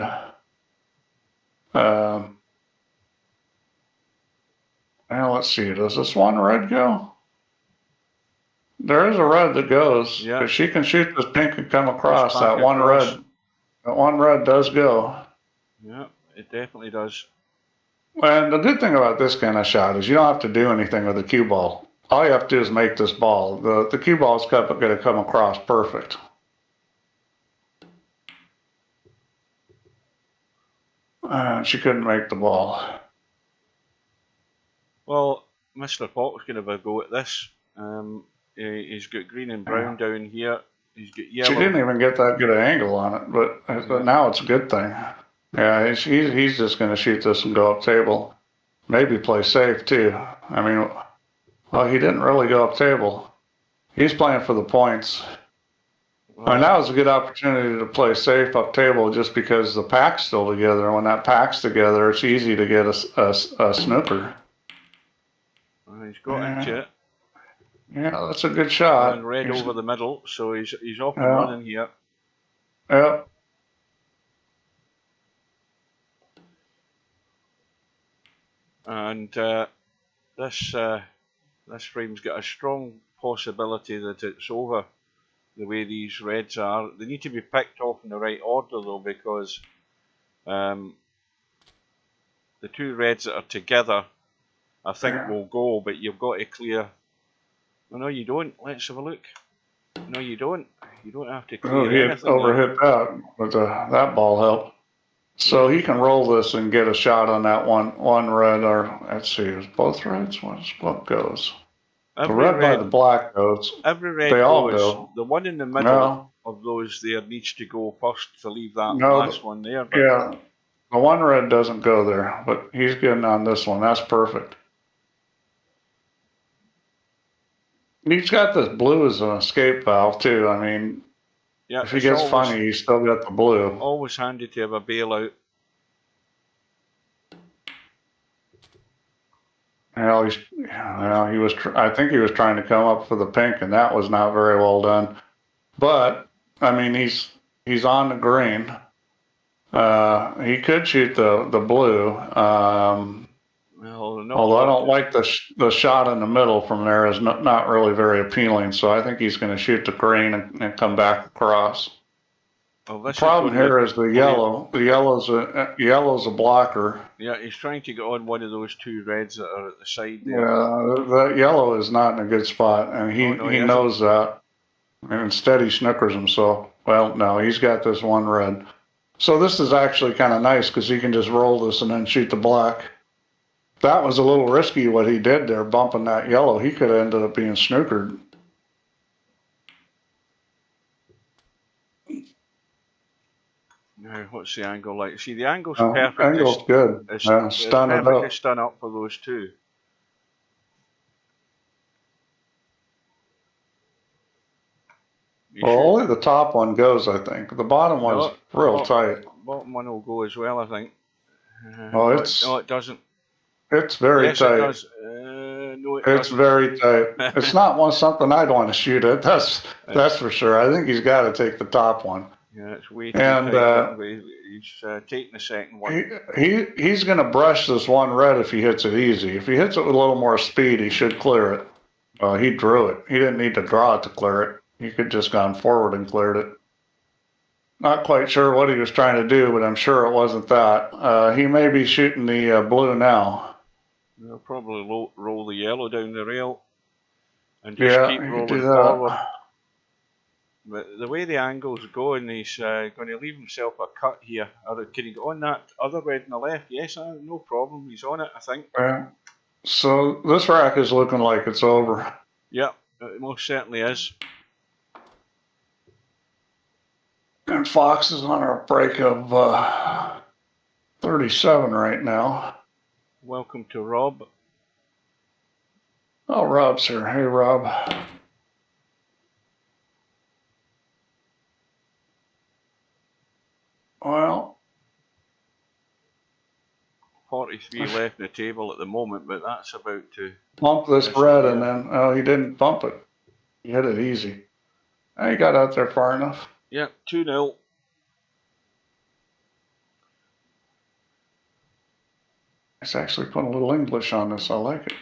Now let's see. Does this one red go? There is a red that goes. Yeah. Because she can shoot this pink and come across. That one red does go. Yeah, it definitely does. And the good thing about this kind of shot is you don't have to do anything with the cue ball. All you have to do is make this ball. The cue ball is going to come across perfect. She couldn't make the ball. Well, Mr. Pot's going to have a go at this. He's got green and brown down here. He's got yellow. She didn't even get that good an angle on it, but now it's a good thing. Yeah, he's just going to shoot this and go up table. Maybe play safe too. I mean, well, he didn't really go up table. He's playing for the points. Well, now is a good opportunity to play safe up table just because the pack's still together. And when that pack's together, it's easy to get a snooker. Well, he's got into it. Yeah, that's a good shot. And red over the middle, so he's off and running here. Yep. And this frame's got a strong possibility that it's over the way these reds are. They need to be picked off in the right order though, because the two reds that are together, I think will go, but you've got to clear. Oh, no, you don't. Let's have a look. No, you don't. You don't have to clear anything. He overhit that, but that ball helped. So he can roll this and get a shot on that one red, or let's see, is both reds? What goes? The red by the black goes. Every red they goes. All go. The one in the middle of those there needs to go first to leave that last one there. But yeah, the one red doesn't go there, but he's getting on this one. That's perfect. He's got this blue as an escape valve too. I mean, if he gets funny, he's still got the blue. Always handy to have a bailout. Well, he was. I think he was trying to come up for the pink, and that was not very well done. But I mean, he's on the green. He could shoot the blue. Well, no, although I don't like the shot in the middle from there is not really very appealing. So I think he's going to shoot the green and come back across. Well, the problem here is the yellow. The yellow's a blocker. Yeah, he's trying to get on one of those two reds that are at the side there. Yeah, the yellow is not in a good spot, and he knows that. And instead he snookers himself. Well, no, he's got this one red. So this is actually kind of nice because he can just roll this and then shoot the black. That was a little risky what he did there, bumping that yellow. He could have ended up being snookered. Now, what's the angle like? See, the angle's perfect. Angle's good. Stun it up. Stun up for those two. Well, only the top one goes, I think. The bottom one's real tight. Bottom one will go as well, I think. No, it doesn't. It's very tight. It does. No, it's very tight. It's not something I'd want to shoot at. That's for sure. I think he's got to take the top one. Yeah, it's way too tight. He's taking the second one. He's going to brush this one red if he hits it easy. If he hits it with a little more speed, he should clear it. He drew it. He didn't need to draw it to clear it. He could just gone forward and cleared it. Not quite sure what he was trying to do, but I'm sure it wasn't that. He may be shooting the blue now. He'll probably roll the yellow down the rail and just keep rolling forward. But the way the angle's going, he's going to leave himself a cut here. Can he get on that other red on the left? Yes, no problem. He's on it, I think. So this rack is looking like it's over. Yeah, it most certainly is. And Fox is on a break of 37 right now. Welcome to Rob. Oh, Rob's here. Hey, Rob. Well, 43 left in the table at the moment, but that's about to bump this red, and then he didn't bump it. He hit it easy. He got out there far enough. Yeah, 2-0. It's actually putting a little English on this. I like it.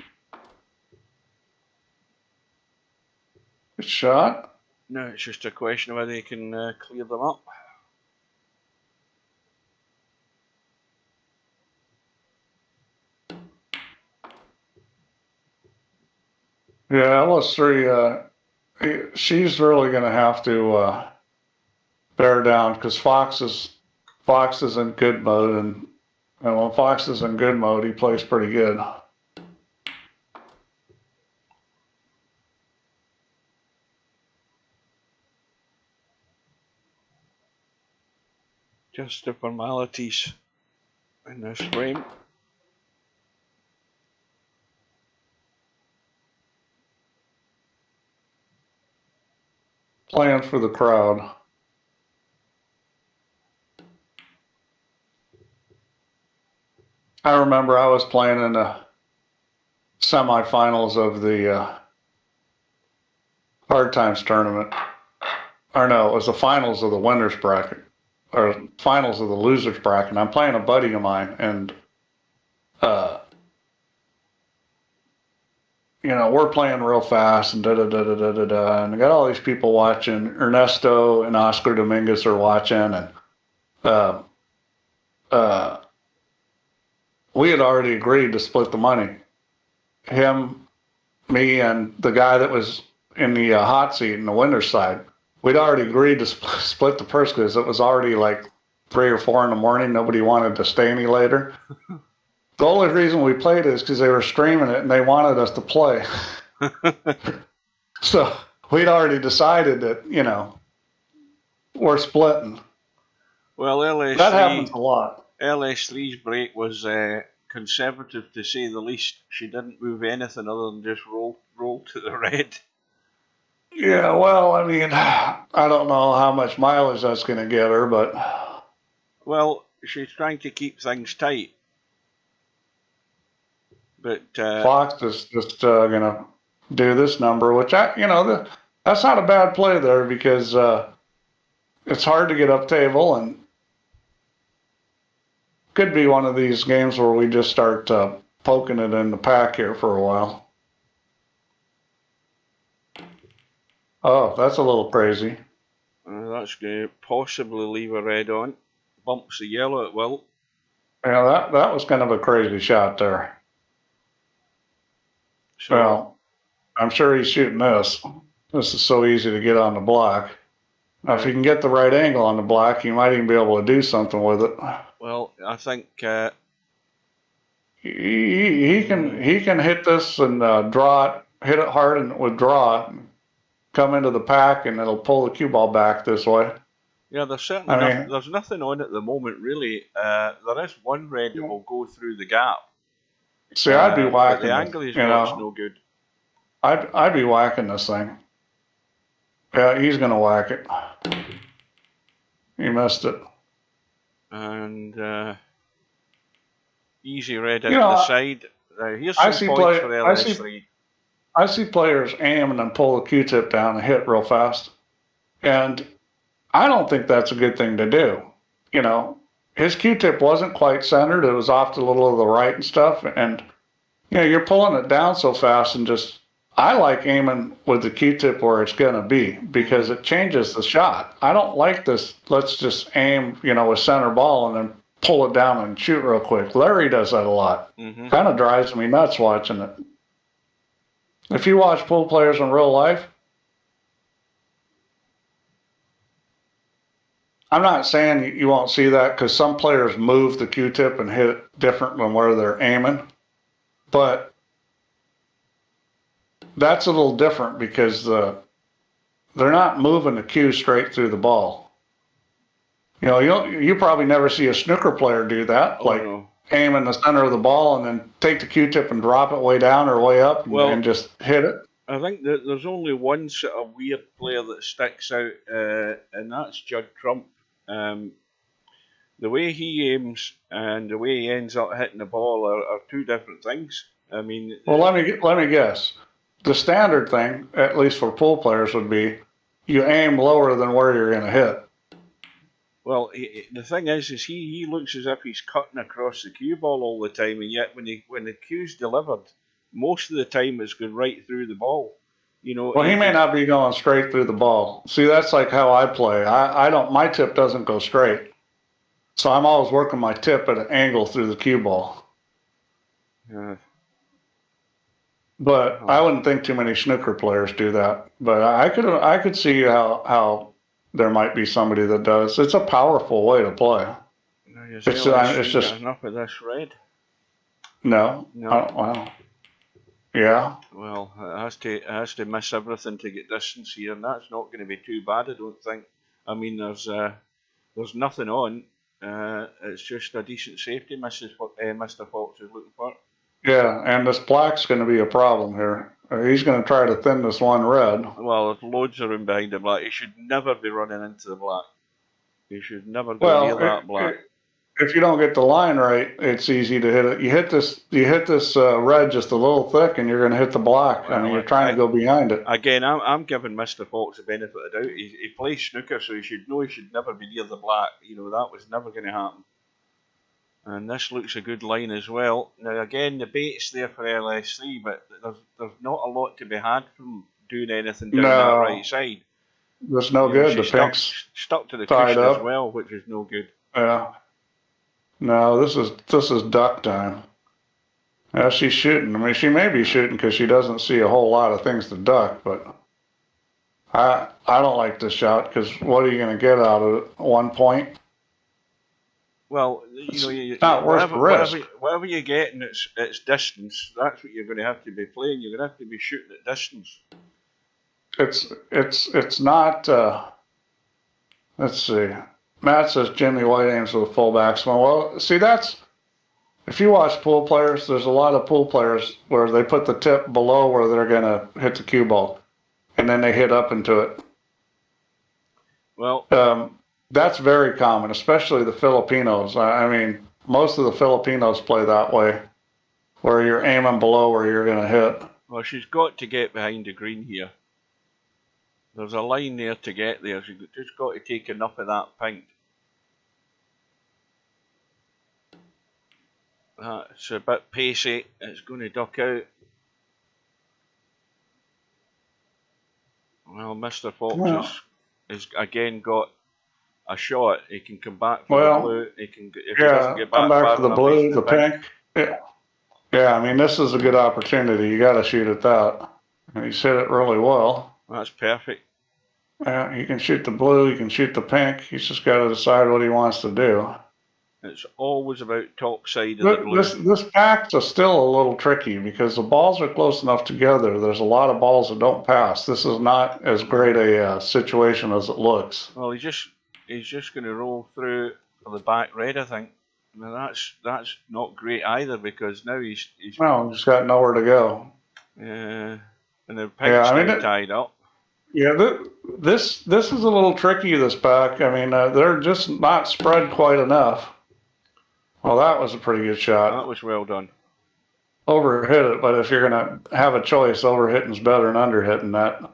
Good shot. No, it's just a question of whether you can clear them up. Yeah, LS3, she's really going to have to bear down because Fox is in good mode, and And when Fox is in good mode, he plays pretty good. Just the formalities in this frame. Playing for the crowd. I remember I was playing in the semifinals of the Hard Times tournament. Or no, it was the finals of the winners bracket. Or finals of the losers bracket. I'm playing a buddy of mine, and you know, we're playing real fast and da-da-da-da-da-da, and I got all these people watching. Ernesto and Oscar Dominguez are watching, and we had already agreed to split the money. Him, me, and the guy that was in the hot seat in the winner's side. We'd already agreed to split the purse because it was already like 3 or 4 in the morning. Nobody wanted to stay any later. The only reason we played is because they were streaming it and they wanted us to play. So we'd already decided that, you know, we're splitting. Well, LS3, that happens a lot. LS3's break was conservative to say the least. She didn't move anything other than just roll to the red. Yeah, well, I mean, I don't know how much mileage that's going to get her, but... Well, she's trying to keep things tight. But Fox is just going to do this number, which, that's not a bad play there because it's hard to get up table, and could be one of these games where we just start poking it in the pack here for a while. Oh, that's a little crazy. That's going to possibly leave a red on. Bumps the yellow, it will. Yeah, that was kind of a crazy shot there. So, well, I'm sure he's shooting this. This is so easy to get on the block. Now, if you can get the right angle on the block, you might even be able to do something with it. Well, I think he can hit this and draw it, hit it hard and withdraw it, come into the pack, and it'll pull the cue ball back this way. Yeah, there's certainly there's nothing on at the moment, really. There is one red that will go through the gap. See, I'd be whacking the angle he's got is no good. I'd be whacking this thing. Yeah, he's going to whack it. He missed it. And easy red out the side. Here's some points for LS3. I see players aim and then pull the Q-tip down and hit real fast. And I don't think that's a good thing to do. You know, his Q-tip wasn't quite centered. It was off to a little to the right and stuff. And, you know, you're pulling it down so fast and just... I like aiming with the Q-tip where it's going to be because it changes the shot. I don't like this, let's just aim, you know, with center ball and then pull it down and shoot real quick. Larry does that a lot. Kind of drives me nuts watching it. If you watch pool players in real life, I'm not saying you won't see that because some players move the Q-tip and hit it different than where they're aiming. But that's a little different because they're not moving the cue straight through the ball. You know, you probably never see a snooker player do that, aim in the center of the ball and then take the Q-tip and drop it way down or way up and just hit it. I think that there's only one sort of weird player that sticks out, and that's Judd Trump. The way he aims and the way he ends up hitting the ball are two different things. I mean, well, let me guess. The standard thing, at least for pool players, would be you aim lower than where you're going to hit. Well, the thing is he looks as if he's cutting across the cue ball all the time, and yet when the cue's delivered, most of the time it's going right through the ball. You know. Well, he may not be going straight through the ball. See, that's like how I play. I don't. My tip doesn't go straight, so I'm always working my tip at an angle through the cue ball. Yeah. But I wouldn't think too many snooker players do that. But I could see how there might be somebody that does. It's a powerful way to play. You Is It's LS3 just got enough of this red? no. No. Well, yeah. Well, it has to miss everything to get distance here, and that's not going to be too bad, I don't think. I mean, there's nothing on. It's just a decent safety, Mr. Fox is looking for. Yeah, and this black's going to be a problem here. He's going to try to thin this one red. Well, there's loads of room behind the black. He should never be running into the black. He should never go near that black. If you don't get the line right, it's easy to hit it. You hit this red just a little thick, and you're going to hit the black. Well, I mean, you're trying to go behind it. Again, I'm giving Mr. Fox the benefit of the doubt. He plays snooker, so he should know he should never be near the black. You know, that was never going to happen. And this looks a good line as well. Now, again, the bait's there for LS3, but there's not a lot to be had from doing anything down that right side. That's no good. The pink's stuck to the cushion as well, which is no good. Yeah. No, this is duck time. Yeah, she's shooting. I mean, she may be shooting because she doesn't see a whole lot of things to duck, but I don't like this shot because what are you going to get out of it? 1 point? Well, you know, it's not worth the risk. Whatever you get in its distance, that's what you're going to have to be playing. You're going to have to be shooting at distance. It's not. Let's see. Matt says Jimmy White aims with full backswing. Well, see, if you watch pool players, there's a lot of pool players where they put the tip below where they're going to hit the cue ball, and then they hit up into it. Well, that's very common, especially the Filipinos. I mean, most of the Filipinos play that way, where you're aiming below where you're going to hit. Well, she's got to get behind the green here. There's a line there to get there. She's just got to take enough of that pink. It's a bit pacey. It's going to duck out. Well, Mr. Fox has again got a shot. He can come back for the blue. He can, if he doesn't get back, come back for the blue, the pink. Yeah, I mean, this is a good opportunity. You got to shoot at that. And he's hit it really well. That's perfect. Yeah, he can shoot the blue. He can shoot the pink. He's just got to decide what he wants to do. It's always about top side of the blue. This pack's still a little tricky because the balls are close enough together. There's a lot of balls that don't pass. This is not as great a situation as it looks. Well, he's just going to roll through for the back red, I think. Now that's not great either because now he's got nowhere to go. And the pink's tied up. Yeah, this is a little tricky. This pack. I mean, they're just not spread quite enough. Well, that was a pretty good shot. That was well done. Overhit it, but if you're going to have a choice, overhitting's better than underhitting that.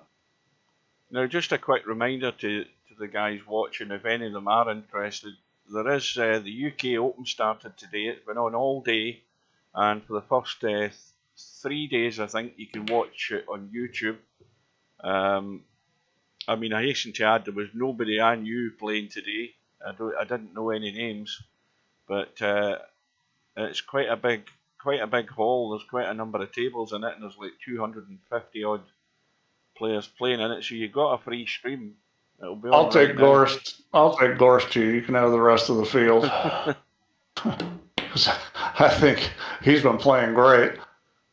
Now, just a quick reminder to the guys watching, if any of them are interested, there is the UK Open started today. It's been on all day, and for the first 3 days, I think, you can watch it on YouTube. I mean, I hasten to add there was nobody I knew playing today. I didn't know any names. But it's quite a big hall. There's quite a number of tables in it, and there's like 250 odd players playing in it. So you got a free stream. It'll be. I'll take Gorst. I'll take Gorst too. You can have the rest of the field. I think he's been playing great.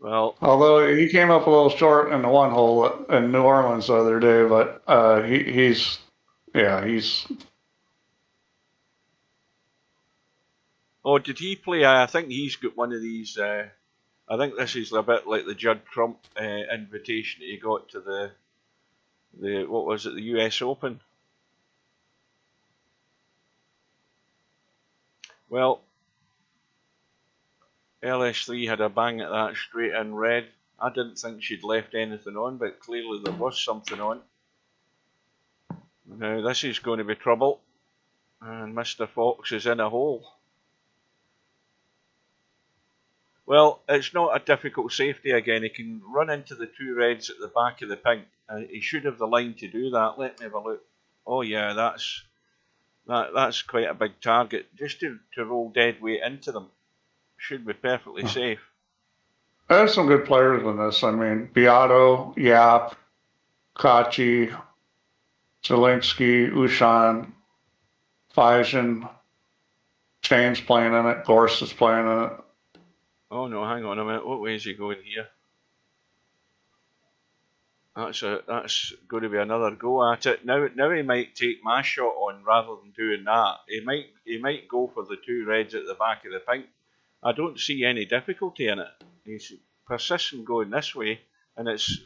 Well, although he came up a little short in the one hole in New Orleans the other day, but he's. Oh, did he play? I think he's got one of these. I think this is a bit like the Judd Trump invitation that he got to the what was it, the US Open. Well, LS3 had a bang at that straight in red. I didn't think she'd left anything on, but clearly there was something on. Now this is going to be trouble, and Mr. Fox is in a hole. Well, it's not a difficult safety again. He can run into the two reds at the back of the pink. He should have the line to do that. Let me have a look. Oh yeah, that's quite a big target. Just to roll dead weight into them should be perfectly safe. There's some good players in this. I mean, Beato, Yap, Kachi, Zelinsky, Ushan, Fajan, Shane's playing in it. Gorst is playing in it. Oh no, hang on a minute. What way is he going here? That's going to be another go at it. Now he might take my shot on rather than doing that. He might go for the two reds at the back of the pink. I don't see any difficulty in it. He's persistent going this way, and it's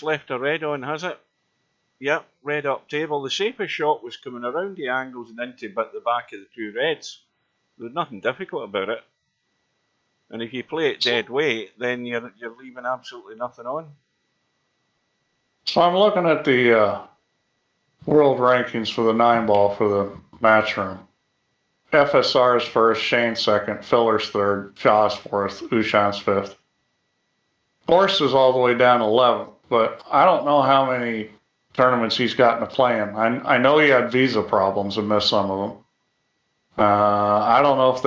left a red on, has it? Yep, red up table. The safest shot was coming around the angles and into but the back of the two reds. There's nothing difficult about it. And if you play it dead weight, then you're leaving absolutely nothing on. So I'm looking at the world rankings for the 9-ball for the match room. FSR is first, Shane second, Filler's third, Shaw's fourth, Ushan's fifth. Gorst is all the way down 11th, but I don't know how many tournaments he's gotten to play in. I know he had visa problems and missed some of them. I don't know if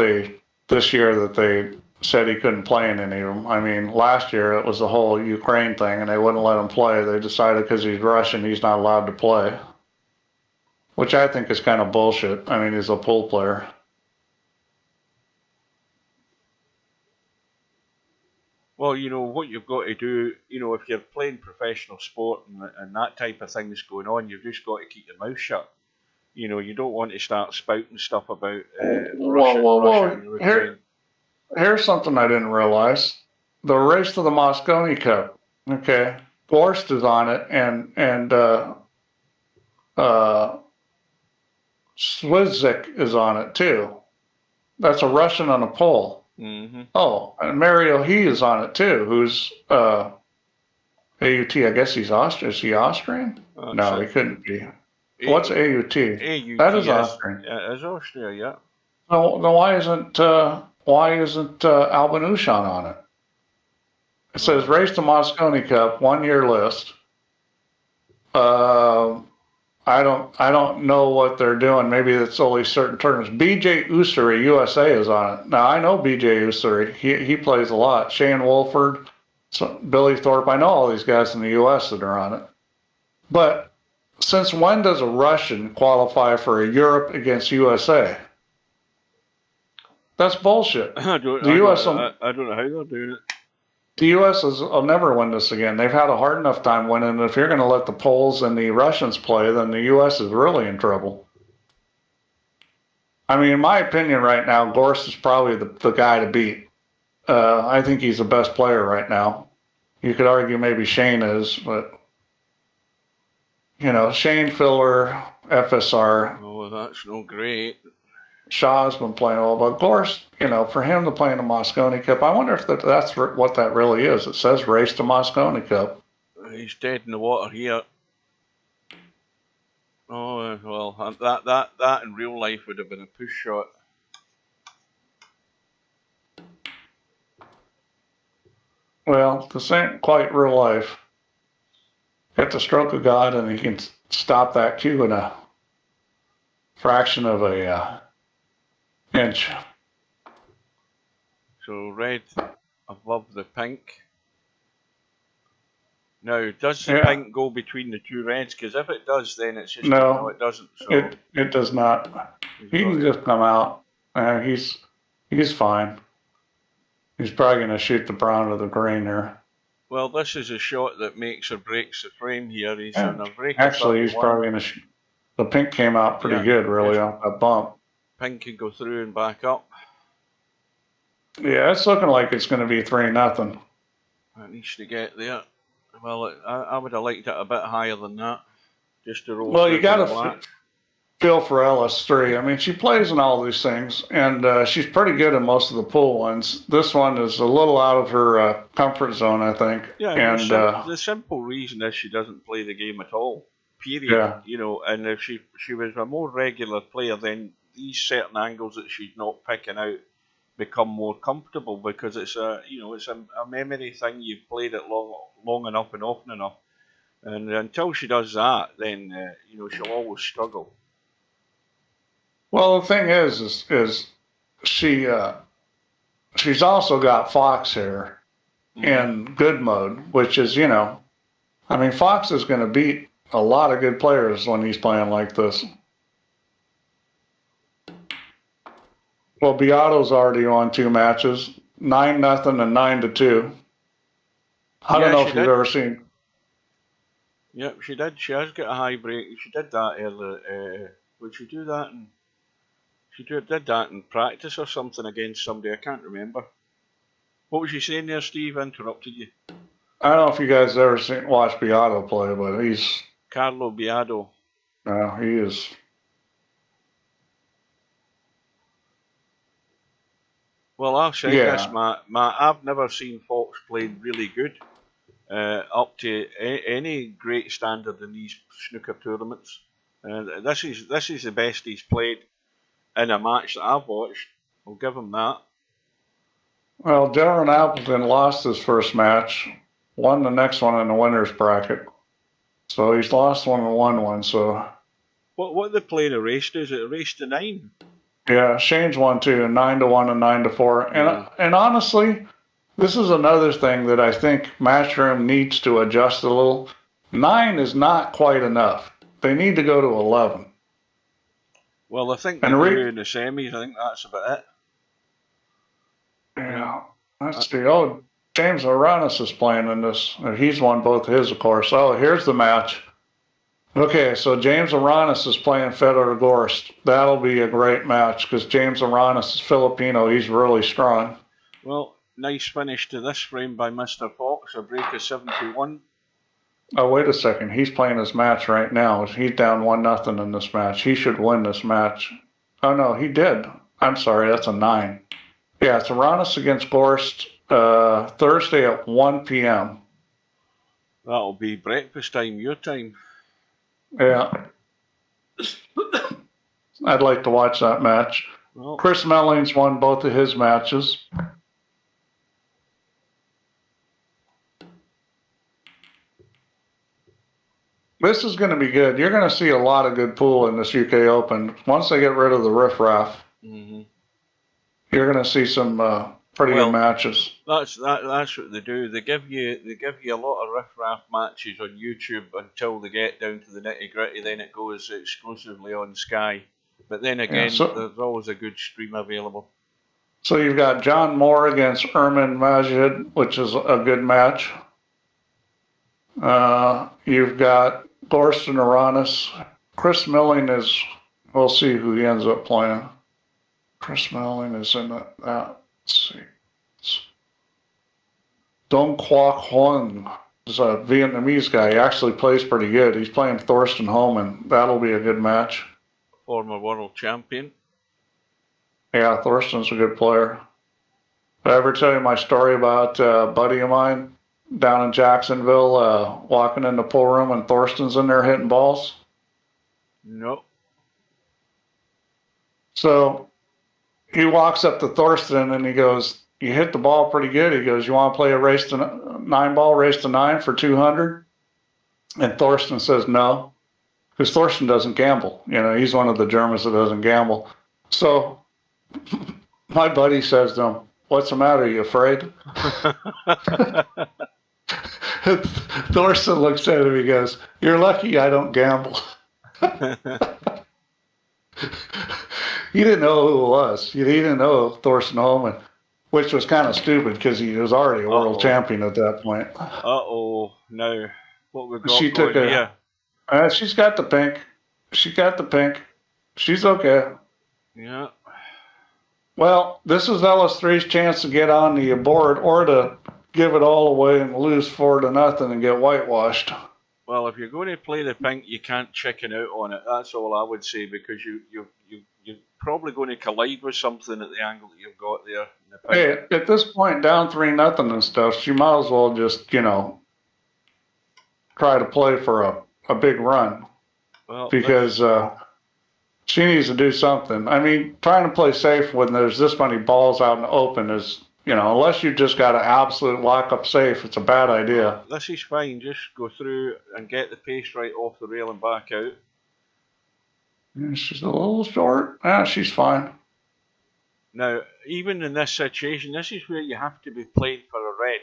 this year that they said he couldn't play in any of them. I mean, last year it was the whole Ukraine thing and they wouldn't let him play. They decided because he's Russian, he's not allowed to play, which I think is kind of bullshit. I mean, he's a pool player. Well, what you've got to do, if you're playing professional sport and that type of thing's going on, you've just got to keep your mouth shut. You don't want to start spouting stuff about Russia and Ukraine. Here's something I didn't realize. The race to the Mosconi Cup, okay, Gorst is on it, and Swizzik is on it too. That's a Russian on a pole. Mm-hmm. Oh, and Mario He is on it too, who's AUT. I guess he's Austrian. Is he Austrian? No, he couldn't be. What's AUT? AUT, that is Austrian. Yeah, it is Austria, yeah. No, why isn't Albin Ushan on it? It says race to Mosconi Cup, 1 year list. I don't know what they're doing. Maybe it's only certain tournaments. BJ Usuri, USA is on it. Now I know BJ Usuri. He plays a lot. Shane Wolford, Billy Thorpe. I know all these guys in the US that are on it. But since when does a Russian qualify for a Europe against USA? That's bullshit. I don't know how they're doing it. The U.S. will never win this again. They've had a hard enough time winning. If you're going to let the Poles and the Russians play, then the U.S. is really in trouble. I mean, in my opinion right now, Gorst is probably the guy to beat. I think he's the best player right now. You could argue maybe Shane is, but, Shane, Filler, FSR. Oh, that's no great. Shaw's been playing well, but Gorst, for him to play in the Mosconi Cup, I wonder if that's what that really is. It says race to Mosconi Cup. He's dead in the water here. Oh, well, that in real life would have been a push shot. Well, this ain't quite real life. Get the stroke of God and he can stop that cue in a fraction of a inch. So red above the pink. Now, does the pink go between the two reds? Because if it does, then it's just no, it doesn't. So it does not. He can just come out. He's fine. He's probably going to shoot the brown or the green there. Well, this is a shot that makes or breaks the frame here. He's on a break. Actually, he's probably going to. The pink came out pretty good, really, off that bump. Pink can go through and back up. Yeah, it's looking like it's going to be 3-0. It needs to get there. Well, I would have liked it a bit higher than that, just to roll. Well, you got to feel for LS3. I mean, she plays in all these things, and she's pretty good in most of the pool ones. This one is a little out of her comfort zone, I think. Yeah, and the simple reason is she doesn't play the game at all. Period. Yeah. And if she was a more regular player, then these certain angles that she's not picking out become more comfortable because it's a memory thing. You've played it long enough and often enough, and until she does that, then she'll always struggle. Well, the thing is she's also got Fox here in good mode, which is Fox is going to beat a lot of good players when he's playing like this. Well, Beato's already on 2 matches, 9-0 and 9-2. I don't Yeah, know she if you've did. ever seen. Yep, she did. She has got a high break. She did that earlier. Would she do that? Did that in practice or something against somebody. I can't remember. What was you saying there, Steve? I interrupted you. I don't know if you guys ever watched Beato play, but Carlo Biado. he is. Well, I've said this, Yeah. Matt. I've never seen Fox played really good up to any great standard in these snooker tournaments. This is the best he's played in a match that I've watched. I'll give him that. Well, Darren Appleton lost his first match, won the next one in the winners bracket. So he's lost one and won one. So What they playing a race to? Is it a race to 9? yeah, Shane's won too, 9-1 and 9-4. Yeah. And honestly, this is another thing that I think Matchroom needs to adjust a little. 9 is not quite enough. They need to go to 11. Well, I think they do in the semis. I think that's about it. Yeah, let's see. Oh, James Aranis is playing in this. He's won both his, of course. Oh, here's the match. Okay, so James Aranis is playing Fedor Gorst. That'll be a great match because James Aranis is Filipino. He's really strong. Well, nice finish to this frame by Mr. Fox. A break of 71. Oh, wait a second. He's playing his match right now. He's down 1-0 in this match. He should win this match. Oh, no, he did. I'm sorry, that's a 9. Yeah, it's Aranis against Gorst Thursday at 1 p.m. That'll be breakfast time, your time. Yeah. I'd like to watch that match. Well, Chris Melling's won both of his matches. This is going to be good. You're going to see a lot of good pool in this UK Open. Once they get rid of the riffraff, you're going to see some pretty good matches. That's what they do. They give you a lot of riffraff matches on YouTube until they get down to the nitty gritty. Then it goes exclusively on Sky. But then again, there's always a good stream available. So you've got John Moore against Ermin Majid, which is a good match. You've got Thorsten Aranis. Chris Milling is, we'll see who he ends up playing. Chris Milling is in that. Let's see. Dong Quoc Hoang is a Vietnamese guy. He actually plays pretty good. He's playing Thorsten Homan. That'll be a good match. Former world champion. Yeah, Thorsten's a good player. Did I ever tell you my story about a buddy of mine down in Jacksonville walking in the pool room and Thorsten's in there hitting balls? No. So he walks up to Thorsten and he goes, "You hit the ball pretty good." He goes, "You want to play a race to 9 ball, race to 9 for 200? And Thorsten says no, because Thorsten doesn't gamble. You know, he's one of the Germans that doesn't gamble. So my buddy says to him, "What's the matter? Are you afraid?" Thorsten looks at him, he goes, "You're lucky I don't gamble." He didn't know who it was. He didn't know Thorsten Homan, which was kind of stupid because he was already a world champion at that point. Now what we've got going here. She's got the pink. She got the pink. She's okay. Yeah. Well, this is LS3's chance to get on the board or to give it all away and lose 4-0 and get whitewashed. Well, if you're going to play the pink, you can't chicken out on it. That's all I would say, because you're probably going to collide with something at the angle that you've got there. Hey, at this point, down 3-0 and stuff, she might as well just, you know, try to play for a big run. Well, because she needs to do something. I mean, trying to play safe when there's this many balls out in the open is, you know, unless you just got an absolute lock-up safe, it's a bad idea. This is fine. Just go through and get the pace right off the rail and back out. Yeah, she's a little short. Yeah, she's fine. Now, even in this situation, this is where you have to be playing for a red,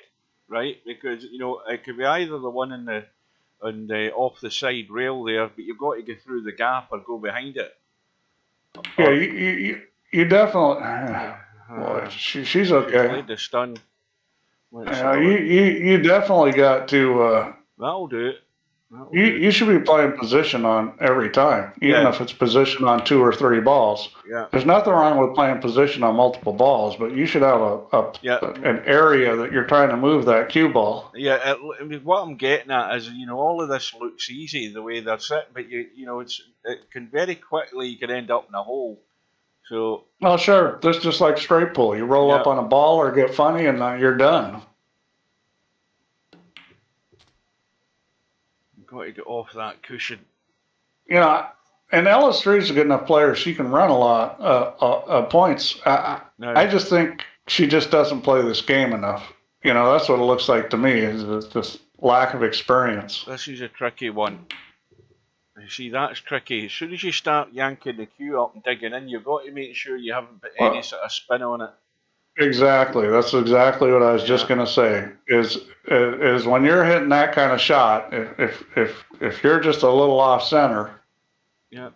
right? Because, you know, it could be either the one in the off the side rail there, but you've got to get through the gap or go behind it. Yeah, you definitely. Boy, she's She okay. played the stun. Let's You definitely got to. That'll do it. You should be playing position on every time, even if it's position on 2 or 3 balls. Yeah. There's nothing wrong with playing position on multiple balls, but you should have an area that you're trying to move that cue ball. Yeah, what I'm getting at is, all of this looks easy the way they're sitting, but it can very quickly, you can end up in a hole. So. Well, sure. This is just like straight pull. You roll up on a ball or get funny, and you're done. Got to get off that cushion. And LS3 is a good enough player. She can run a lot of points. I just think she just doesn't play this game enough. That's what it looks like to me, is this lack of experience. This is a tricky one. You see, that's tricky. As soon as you start yanking the cue up and digging in, you've got to make sure you haven't put any sort of spin on it. Exactly. That's exactly what I was just going to say. Is when you're hitting that kind of shot, if you're just a little off center. Yeah,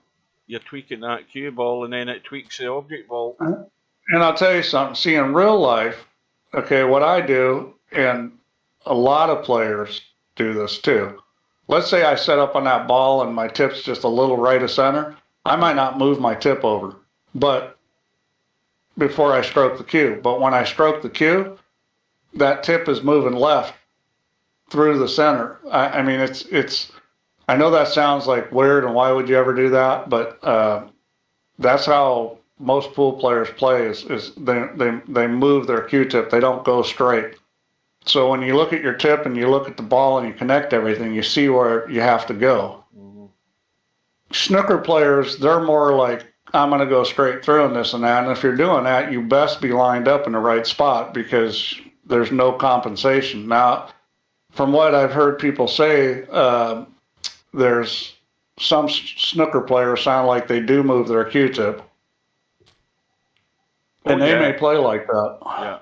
you're tweaking that cue ball, and then it tweaks the object ball. And I'll tell you something. See, in real life, okay, what I do, and a lot of players do this too. Let's say I set up on that ball and my tip's just a little right of center. I might not move my tip over, but before I stroke the cue. But when I stroke the cue, that tip is moving left through the center. I mean, it's. I know that sounds like weird, and why would you ever do that? But that's how most pool players play. Is they move their cue tip. They don't go straight. So when you look at your tip and you look at the ball and you connect everything, you see where you have to go. Mm-hmm. Snooker players, they're more like, I'm going to go straight through in this and that. And if you're doing that, you best be lined up in the right spot, because there's no compensation. Now, from what I've heard people say, there's some snooker players sound like they do move their cue tip. And they may play like that. Yeah.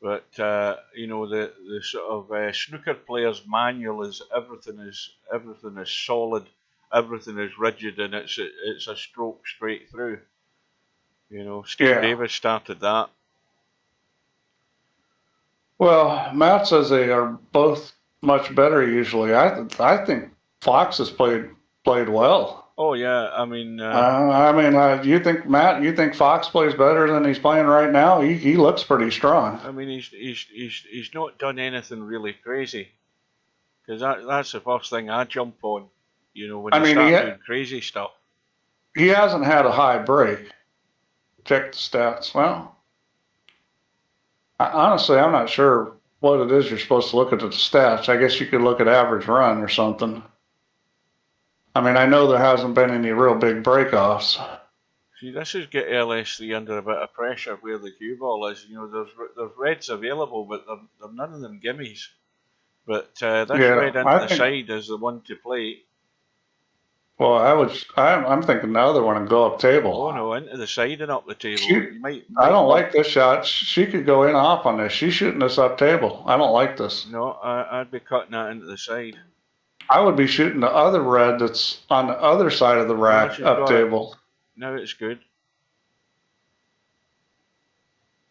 But, the sort of snooker player's manual is everything is solid, everything is rigid, and it's a stroke straight through. Steve Davis started that. Well, Matt says they are both much better usually. I think Fox has played well. Oh yeah, I mean. You think Fox plays better than he's playing right now? He looks pretty strong. I mean, he's not done anything really crazy, because that's the first thing I jump on. When he starts doing crazy stuff. He hasn't had a high break. Check the stats. Well, honestly, I'm not sure what it is you're supposed to look at the stats. I guess you could look at average run or something. I mean, I know there hasn't been any real big breakoffs. See, this is get LS3 under a bit of pressure where the cue ball is. There's reds available, but they're none of them gimmies. But this red into the side is the one to play. Well, I'm thinking the other one would go up table. Oh no, into the side and up the table. I don't like this shot. She could go in off on this. She's shooting this up table. I don't like this. No, I'd be cutting that into the side. I would be shooting the other red that's on the other side of the rack up table. Now it's good.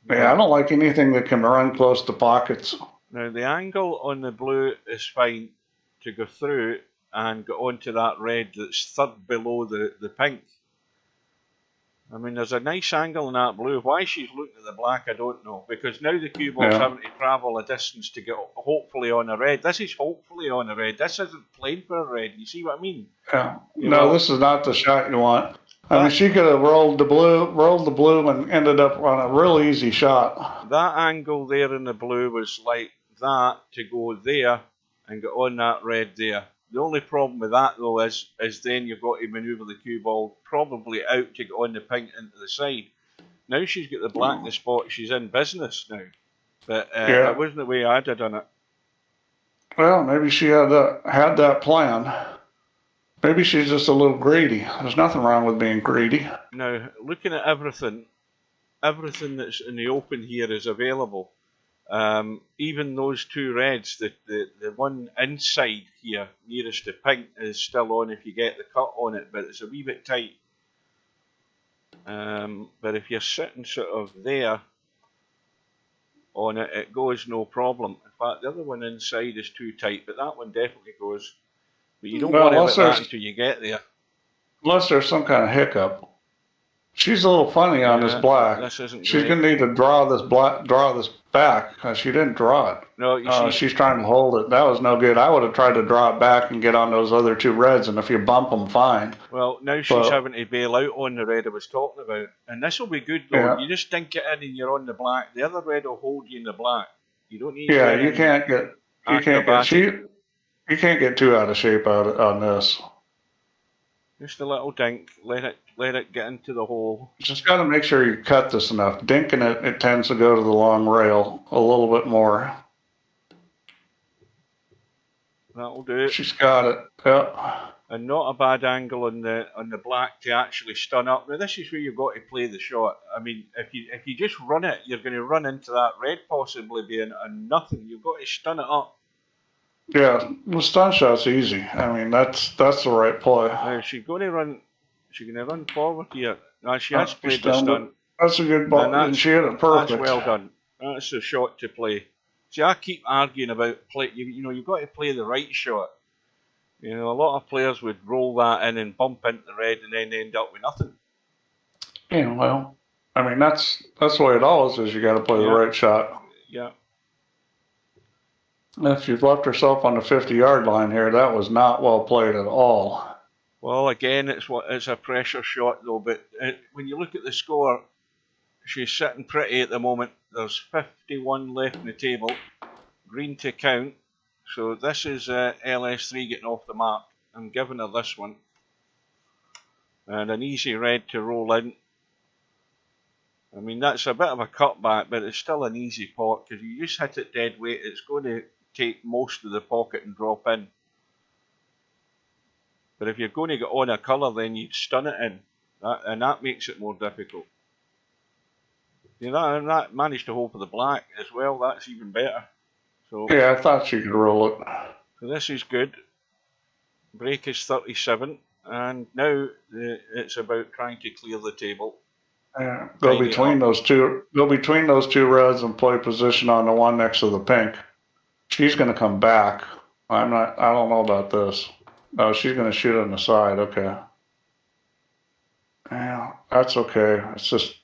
Yeah, I don't like anything that can run close to pockets. Now the angle on the blue is fine to go through and go onto that red that's third below the pink. I mean, there's a nice angle in that blue. Why she's looking at the black, I don't know. Because now the cue ball's having to travel a distance to get hopefully on a red. This is hopefully on a red. This isn't playing for a red. You see what I mean? Yeah. This is not the shot you want. I mean, she could have rolled the blue and ended up on a real easy shot. That angle there in the blue was like that to go there and get on that red there. The only problem with that, though, is then you've got to manoeuvre the cue ball probably out to get on the pink into the side. Now she's got the black the spot. She's in business now. But that wasn't the way I'd have done it. Well, maybe she had that plan. Maybe she's just a little greedy. There's nothing wrong with being greedy. Now, looking at everything that's in the open here is available. Even those two reds, the one inside here nearest the pink is still on if you get the cut on it, but it's a wee bit tight. But if you're sitting sort of there on it, it goes no problem. In fact, the other one inside is too tight, but that one definitely goes. But you don't Well, worry about that until you get there. Unless there's some kind of hiccup. She's a little funny on this black. This isn't She's great. going to need to draw this back because she didn't draw it. No, you see, she's trying to hold it. That was no good. I would have tried to draw it back and get on those other two reds, and if you bump them, fine. Well, now she's having to bail out on the red I was talking about. And this will be good, though. Yeah. You just dink it in and you're on the black. The other red will hold you in the black. You don't need to you can't get too out of shape on this. Just a little dink. Let it get into the hole. Just got to make sure you cut this enough. Dinking it tends to go to the long rail a little bit more. That'll do it. She's got it. Yeah. And not a bad angle on the black to actually stun up. Now this is where you've got to play the shot. I mean, if you just run it, you're going to run into that red possibly being a nothing. You've got to stun it up. Yeah, the stun shot's easy. I mean, that's the right play. Now she's going to run forward here. Now she has played the stun. That's a good ball, and she hit it perfect. That's well done. That's a shot to play. See, I keep arguing about play. You've got to play the right shot. A lot of players would roll that in and bump into the red and then end up with nothing. Yeah, well, I mean that's the way it always is. You got to play the right shot. Yeah. If she's left herself on the 50-yard line here, that was not well played at all. Well, again, it's a pressure shot though. But when you look at the score, she's sitting pretty at the moment. There's 51 left in the table, green to count. So this is LS3 getting off the mark. I'm giving her this one, and an easy red to roll in. I mean, that's a bit of a cutback, but it's still an easy pot because you just hit it dead weight. It's going to take most of the pocket and drop in. But if you're going to get on a colour, then you'd stun it in, and that makes it more difficult. That managed to hold for the black as well. That's even better. So yeah, I thought she could roll it. So this is good. Break is 37, and now it's about trying to clear the table. Yeah, go between those two reds and play position on the one next to the pink. She's going to come back. I don't know about this. Oh, she's going to shoot on the side. Okay. Yeah, that's okay. It's just,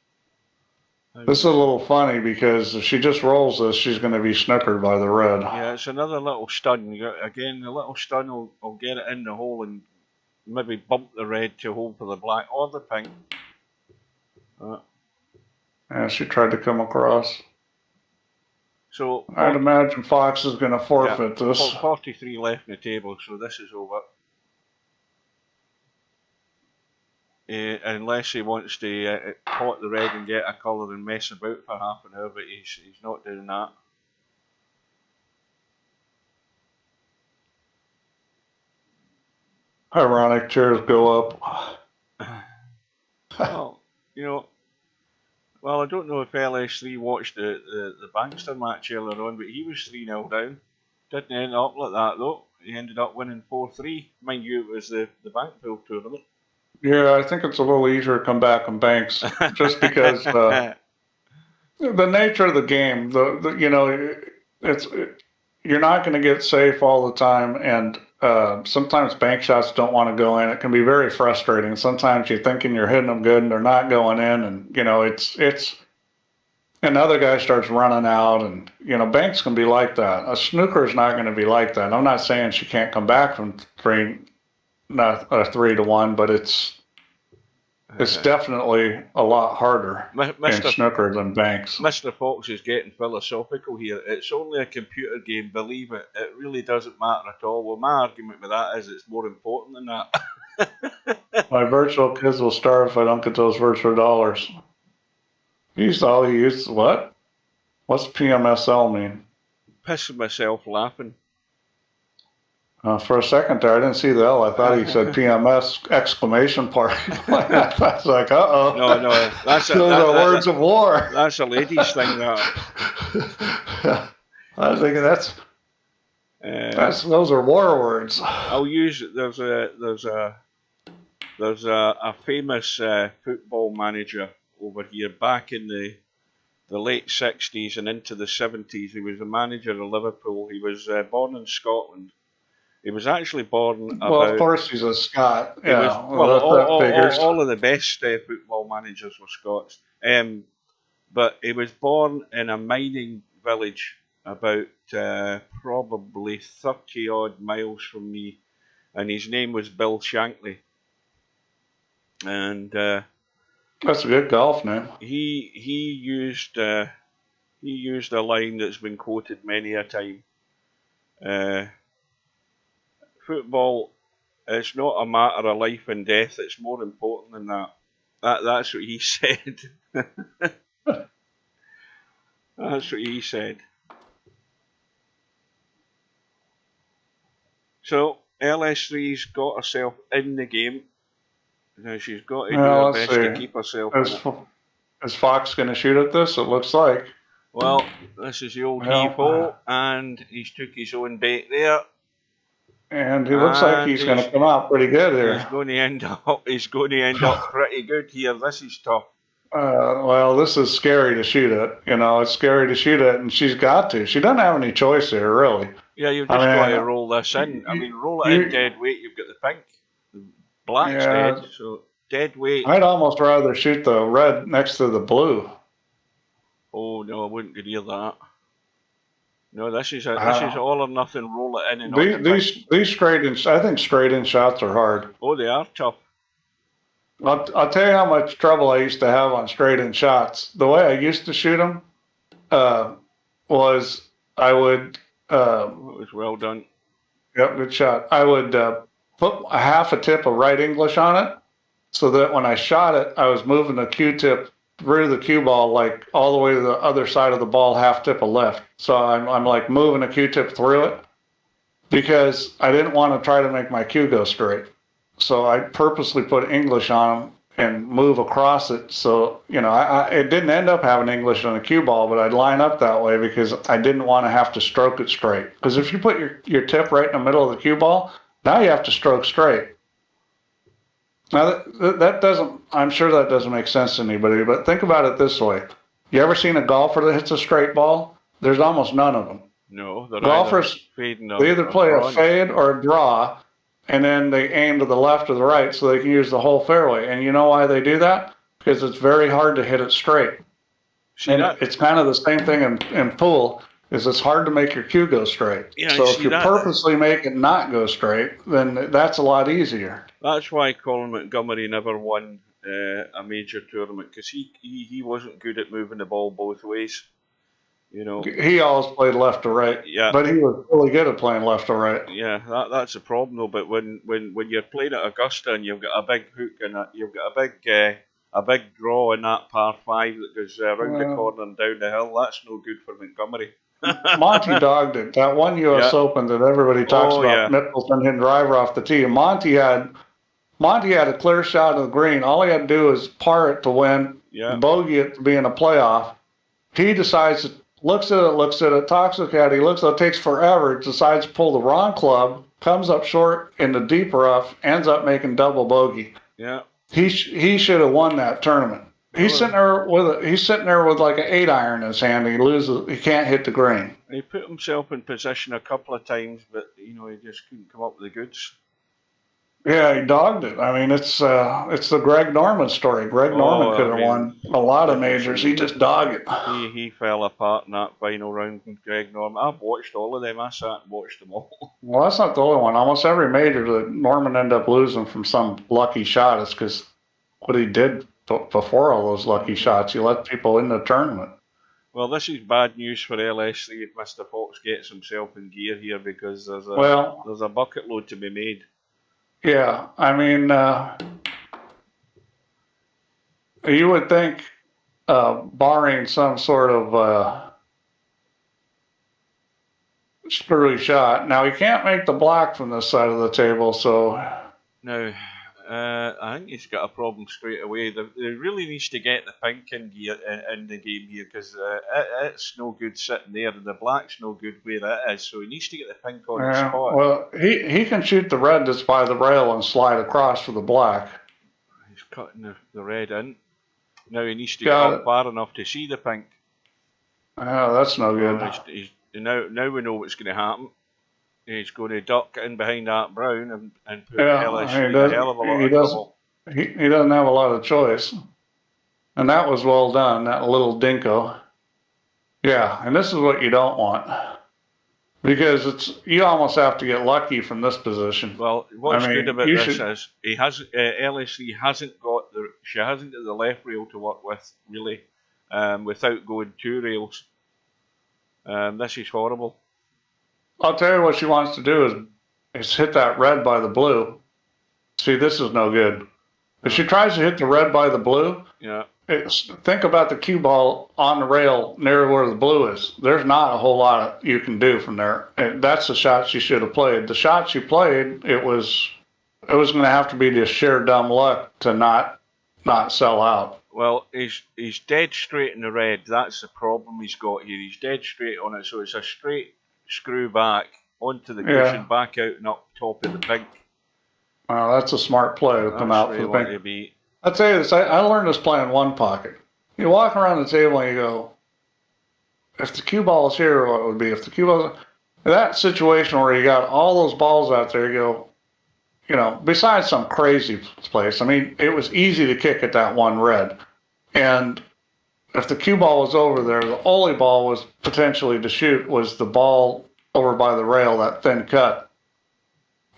this is a little funny because if she just rolls this, she's going to be snookered by the red. Yeah, it's another little stun. Again, the little stun will get it in the hole and maybe bump the red to hold for the black or the pink. Yeah, she tried to come across. So I'd imagine Fox is going to forfeit this. 43 left in the table, so this is over. Unless he wants to pot the red and get a colour and mess about for half an hour, but he's not doing that. Ironic, chairs go up. Well, well, I don't know if LS3 watched the Bankster match earlier on, but he was 3-0 down. Didn't end up like that though. He ended up winning 4-3. Mind you, it was the Bankpool tournament. Yeah, I think it's a little easier to come back on banks, just because the nature of the game. You're not going to get safe all the time, and sometimes bank shots don't want to go in. It can be very frustrating. Sometimes you're thinking you're hitting them good and they're not going in, and it's another guy starts running out, and banks can be like that. A snooker is not going to be like that. I'm not saying she can't come back from 3-1, but it's definitely a lot harder in snooker than banks. Mr. Fox is getting philosophical here. It's only a computer game, believe it. It really doesn't matter at all. Well, my argument with that is it's more important than that. My virtual kids will starve if I don't get those virtual dollars. He used what? What's PMSL mean? Pissing myself laughing. For a second there, I didn't see the L. I thought he said PMS exclamation point. I was like, uh-oh. No, those are words of war. That's a ladies thing, that. I was thinking those are war words. I'll use it. There's There's a famous football manager over here back in the late 60s and into the 70s. He was a manager of Liverpool. He was born in Scotland. He was actually born Well, of about. course he's a Scot. He was Yeah, well. well, that figures. All of the best football managers were Scots. But he was born in a mining village about probably 30 odd miles from me, and his name was Bill Shankly. And That's a good golf name. he used a line that's been quoted many a time. Football is not a matter of life and death. It's more important than that. That's what he said. That's what he said. So LS3's got herself in the game. Now she's got to do her best to keep herself in it. Is Fox going to shoot at this? It looks like. Well, this is the old heave-ho, and he's took his own bait there. And he looks like he's going to come out pretty good here. He's going to end up pretty good here. This is tough. Well, this is scary to shoot at. You know, it's scary to shoot at, and she's got to. She doesn't have any choice here, really. Yeah, you've just got to roll this in. I mean, roll it in dead weight. You've got the pink. The black's dead, so dead weight. I'd almost rather shoot the red next to the blue. Oh, no, I wouldn't go near that. No, this is all or nothing. Roll it in and these straight in. I think straight in shots are hard. Oh, they are tough. I'll tell you how much trouble I used to have on straight in shots. The way I used to shoot them was I would. It was well done. Yep, good shot. I would put a half a tip of right English on it, so that when I shot it, I was moving the Q-tip through the cue ball, like all the way to the other side of the ball, half tip of left. So I'm like moving a Q-tip through it because I didn't want to try to make my cue go straight. So I purposely put English on them and move across it. So, you know, it didn't end up having English on the cue ball, but I'd line up that way because I didn't want to have to stroke it straight. Because if you put your tip right in the middle of the cue ball, now you have to stroke straight. Now, that doesn't, I'm sure that doesn't make sense to anybody, but think about it this way. You ever seen a golfer that hits a straight ball? There's almost none of them. No, they're golfers, they either play a fade or a draw, and then they aim to the left or the right so they can use the whole fairway. And you know why they do that? Because it's very hard to hit it straight. It's kind of the same thing in pool. It's hard to make your cue go straight. Yeah, so if you purposely make it not go straight, then that's a lot easier. That's why Colin Montgomery never won a major tournament, because he wasn't good at moving the ball both ways. You know, he always played left to right. Yeah, but he was really good at playing left to right. Yeah, that's a problem though. But when you're playing at Augusta and you've got a big hook and you've got a big draw in that par 5 that goes around the corner and down the hill, that's no good for Montgomery. Monty dogged it. That one U.S. Open that everybody talks about, Mickelson hitting driver off the tee. Monty had a clear shot of the green. All he had to do was par it to win, bogey it to be in a playoff. He decides, looks at it, talks to the caddy, looks at it, takes forever, decides to pull the wrong club, comes up short in the deep rough, ends up making double bogey. Yeah. He should have won that tournament. He's sitting there with like an 8-iron in his hand. He can't hit the green. He put himself in position a couple of times, but you know, he just couldn't come up with the goods. Yeah, he dogged it. I mean, it's the Greg Norman story. Greg Norman could have won a lot of majors. He just dogged it. He fell apart in that final round with Greg Norman. I've watched all of them. I sat and watched them all. Well, that's not the only one. Almost every major that Norman ended up losing from some lucky shot is because what he did before all those lucky shots, he let people in the tournament. Well, this is bad news for LS3 if Mr. Fox gets himself in gear here, because there's a bucket load to be made. Yeah, I mean, you would think, barring some sort of screwy shot. Now, he can't make the black from this side of the table, so... No. I think he's got a problem straight away. They really needs to get the pink in gear in the game here, because it's no good sitting there, and the black's no good where it is. So he needs to get the pink on the spot. Well, he can shoot the red that's by the rail and slide across for the black. cutting the red in. Now he needs to Got cut it. far enough to see the pink. Oh, that's no good. Now we know what's going to happen. He's going to duck in behind that brown and put Yeah, LS3 in a hell of a lot of trouble. He doesn't have a lot of choice. And that was well done, that little dinko. Yeah, and this is what you don't want. Because you almost have to get lucky from this position. Well, what's good about this is he has LS3 hasn't got the left rail to work with really, without going 2 rails. This is horrible. I'll tell you what she wants to do is hit that red by the blue. See, this is no good. If she tries to hit the red by the blue, yeah. Think about the cue ball on the rail near where the blue is. There's not a whole lot you can do from there. And that's the shot she should have played. The shot she played, it was going to have to be just sheer dumb luck to not sell out. Well, he's dead straight in the red. That's the problem he's got here. He's dead straight on it, so it's a straight screw back onto the cushion, back out and up top of the pink. Well, that's a smart play to come out for the pink. I'll tell you this, I learned this playing one pocket. You walk around the table and you go, if the cue ball is here, what would be? If the cue ball is that situation where you got all those balls out there, you go, besides some crazy place, I mean, it was easy to kick at that one red. And if the cue ball was over there, the only ball was potentially to shoot was the ball over by the rail, that thin cut.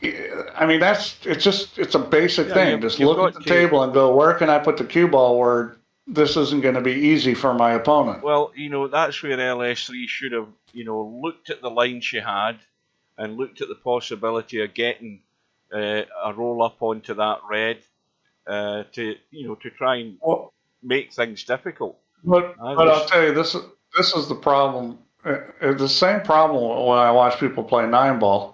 I mean, it's a basic thing. Just look at the table and go, where can I put the cue ball where this isn't going to be easy for my opponent? Well, that's where LS3 should have, looked at the line she had and looked at the possibility of getting a roll up onto that red to try and make things difficult. But I'll tell you, this is the problem. It's the same problem when I watch people play 9-ball.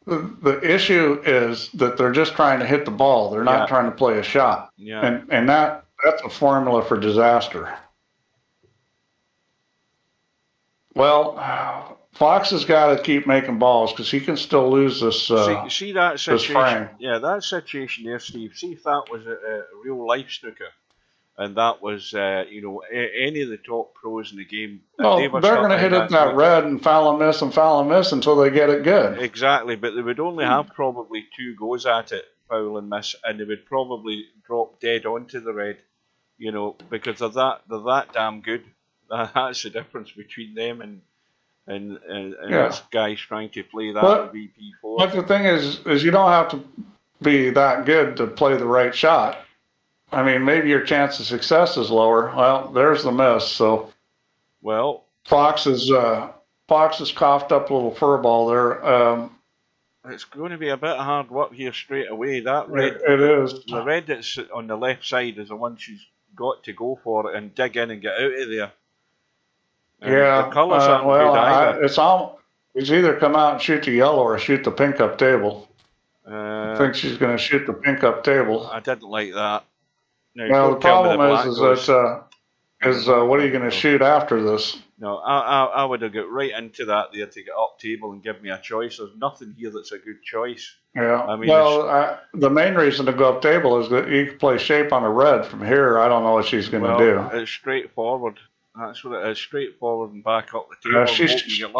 The issue is that they're just trying to hit the ball. They're not trying to play a shot. Yeah. And that's a formula for disaster. Well, Fox has got to keep making balls because he can still lose this. See that situation? Yeah, that situation there, Steve. See if that was a real life snooker. And that was, any of the top pros in the game. Well, they're going to hit it that red and foul and miss until they get it good. Exactly, but they would only have probably 2 goes at it, foul and miss, and they would probably drop dead onto the red, because they're that damn good. That's the difference between them and this guy's trying to play that VP4. But the thing is you don't have to be that good to play the right shot. I mean, maybe your chance of success is lower. Well, there's the miss. So, Fox is coughed up a little fur ball there. It's going to be a bit of hard work here straight away. That red, it is. The red that's on the left side is the one she's got to go for and dig in and get out of there. And the colours aren't good either. It's either come out and shoot the yellow or shoot the pink up table. I think she's going to shoot the pink up table. I didn't like that. Now, the problem is what are you going to shoot after this? No, I would have got right into that there to get up table and give me a choice. There's nothing here that's a good choice. Yeah. I mean, the main reason to go up table is that you can play shape on a red from here. I don't know what she's going to do. It's straightforward. That's what it is. Straightforward and back up the table.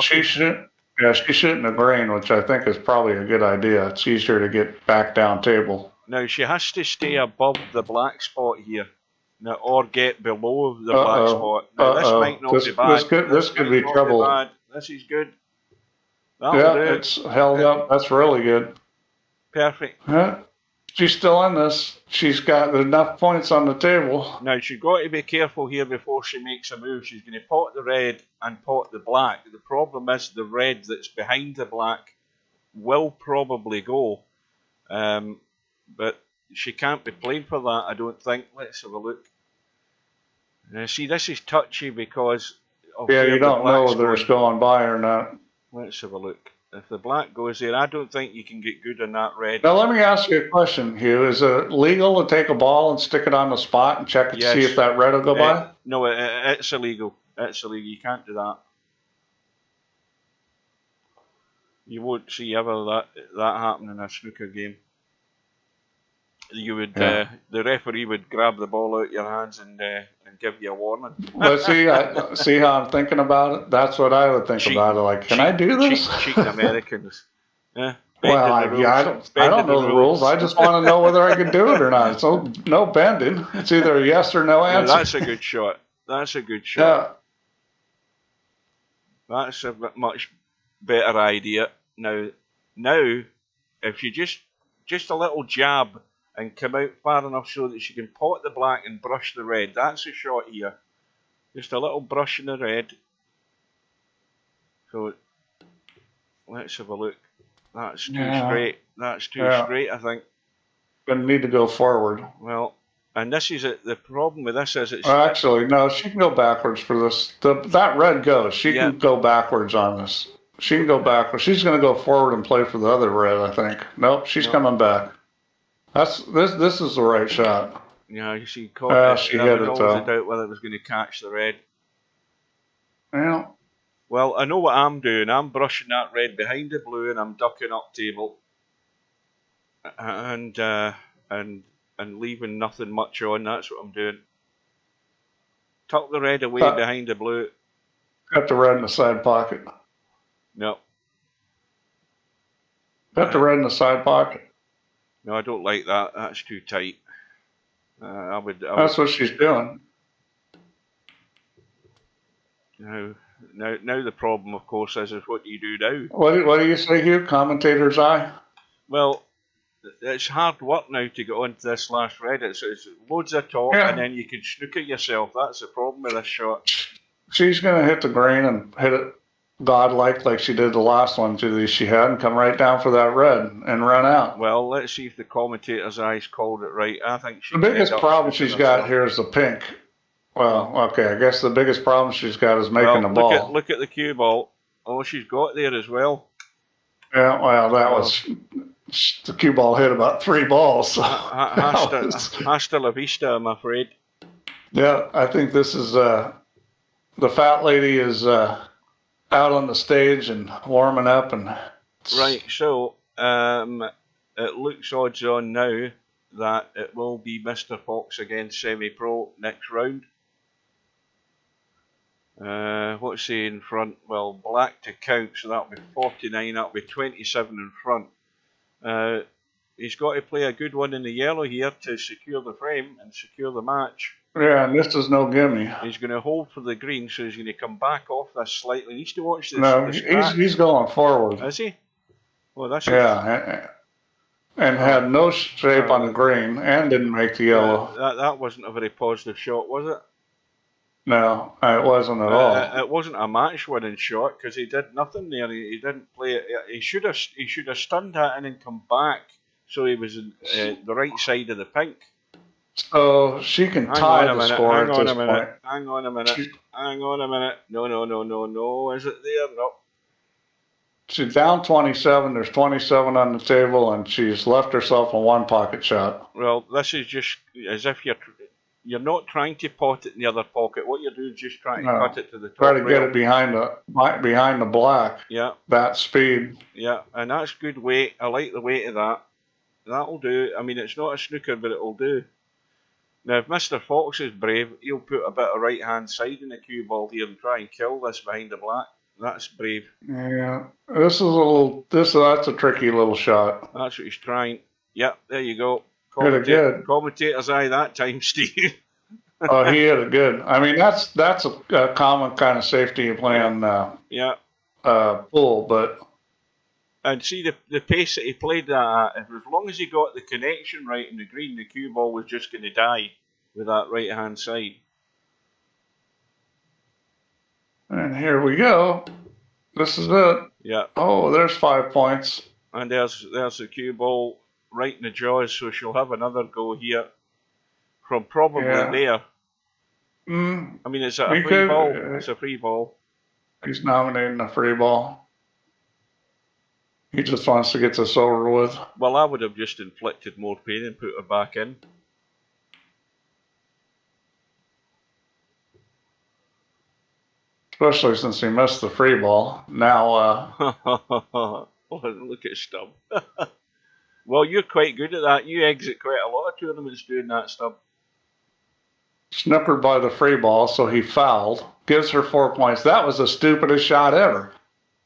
She's shooting the green, which I think is probably a good idea. It's easier to get back down table. Now, she has to stay above the black spot here, or get below the black spot. Now, this might not be bad. This could be trouble. This is good. It's held up. That's really good. Perfect. She's still in this. She's got enough points on the table. Now, she's got to be careful here before she makes a move. She's going to pot the red and pot the black. The problem is the red that's behind the black will probably go. But she can't be played for that, I don't think. Let's have a look. See, this is touchy because of you don't know whether it's going by or not. Let's have a look. If the black goes there, I don't think you can get good on that red. Now, let me ask you a question, Hugh. Is it legal to take a ball and stick it on the spot and check it to see if that red will go by? No, it's illegal. It's illegal. You can't do that. You won't see ever that happen in a snooker game. you would Yeah. the referee would grab the ball out of your hands and give you a warning. But see how I'm thinking about it? That's what I would think about it. Like, can I do this? Cheating Americans. Yeah. Well, Bending the rules. I don't know the rules. I just want to know whether I can do it or not. So no bending. It's either a yes or no answer. Yeah, that's a good shot. That's a good shot. Yeah. That's a much better idea. Now, if you just a little jab and come out far enough so that she can pot the black and brush the red. That's a shot here. Just a little brush in the red. So let's have a look. That's too straight. That's too straight, I think. Gonna need to go forward. Well, and this is it. The problem with this is it's. Actually, no. She can go backwards for this. That red goes. She can go backwards on this. She can go backwards. She's gonna go forward and play for the other red, I think. Nope, she's coming back. This is the right shot. Yeah, she caught it. She There hit was it always a though. doubt whether it was going to catch the red. Well, I know what I'm doing. I'm brushing that red behind the blue, and I'm ducking up table, and leaving nothing much on. That's what I'm doing. Tuck the red away behind the blue. Got the red in the side pocket. No. Got the red in the side pocket. No, I don't like that. That's too tight. That's what she's doing. Now the problem, of course, is what do you do now? What do you say, Hugh? Commentator's eye? Well, it's hard work now to get onto this last red. It's loads of top, and then you can snooker yourself. That's the problem with this shot. She's going to hit the green and hit it godlike like she did the last one she had, and come right down for that red and run out. Well, let's see if the commentator's eyes called it right. I think the biggest problem she's got here is the pink. Well, okay, I guess the biggest problem she's got is making the ball. Look at the cue ball. Oh, she's got there as well. Yeah, well, that was the cue ball hit about 3 balls. So hasta la vista, I'm afraid. Yeah, I think this is the fat lady is out on the stage and warming up and. Right, so it looks odds on now that it will be Mr. Fox against semi-pro next round. What's he in front? Well, black to count, so that'll be 49, that'll be 27 in front. He's got to play a good one in the yellow here to secure the frame and secure the match. Yeah, and this is no gimme. He's going to hold for the green, so he's going to come back off this slightly. He needs to watch this. No, he's going forward. Is he? Well, that's and had no shape on the green and didn't make the yellow. That wasn't a very positive shot, was it? No, it wasn't at all. It wasn't a match-winning shot because he did nothing there. He didn't play it. He should have stunned that and then come back so he was in the right side of the pink. So she can tie the score at this point. Hang on a minute. No. Is it there? No. She's down 27. There's 27 on the table, and she's left herself a 1 pocket shot. Well, this is just as if you're not trying to pot it in the other pocket. What you're doing is just trying to cut it to the top. Try to get it behind the black. Yeah. That speed. Yeah, and that's good weight. I like the weight of that. That'll do. I mean, it's not a snooker, but it'll do. Now, if Mr. Fox is brave, he'll put a bit of right-hand side in the cue ball here and try and kill this behind the black. That's brave. Yeah, that's a tricky little shot. That's what he's trying. Yep, there you go. Hit it good. Commentator's eye that time, Steve. Oh, he hit it good. I mean, that's a common kind of safety you play on pool, but. And see the pace that he played that at, as long as he got the connection right in the green, the cue ball was just going to die with that right-hand side. And here we go. This is it. Yeah. Oh, there's 5 points. And there's the cue ball right in the jaws, so she'll have another go here from probably there. I mean, it's a free ball. It's a free ball. He's nominating a free ball. He just wants to get this over with. Well, I would have just inflicted more pain and put her back in. Especially since he missed the free ball. Now, look at Stubb. Well, you're quite good at that. You exit quite a lot of tournaments doing that stuff. Snookered by the free ball, so he fouled. Gives her 4 points. That was the stupidest shot ever.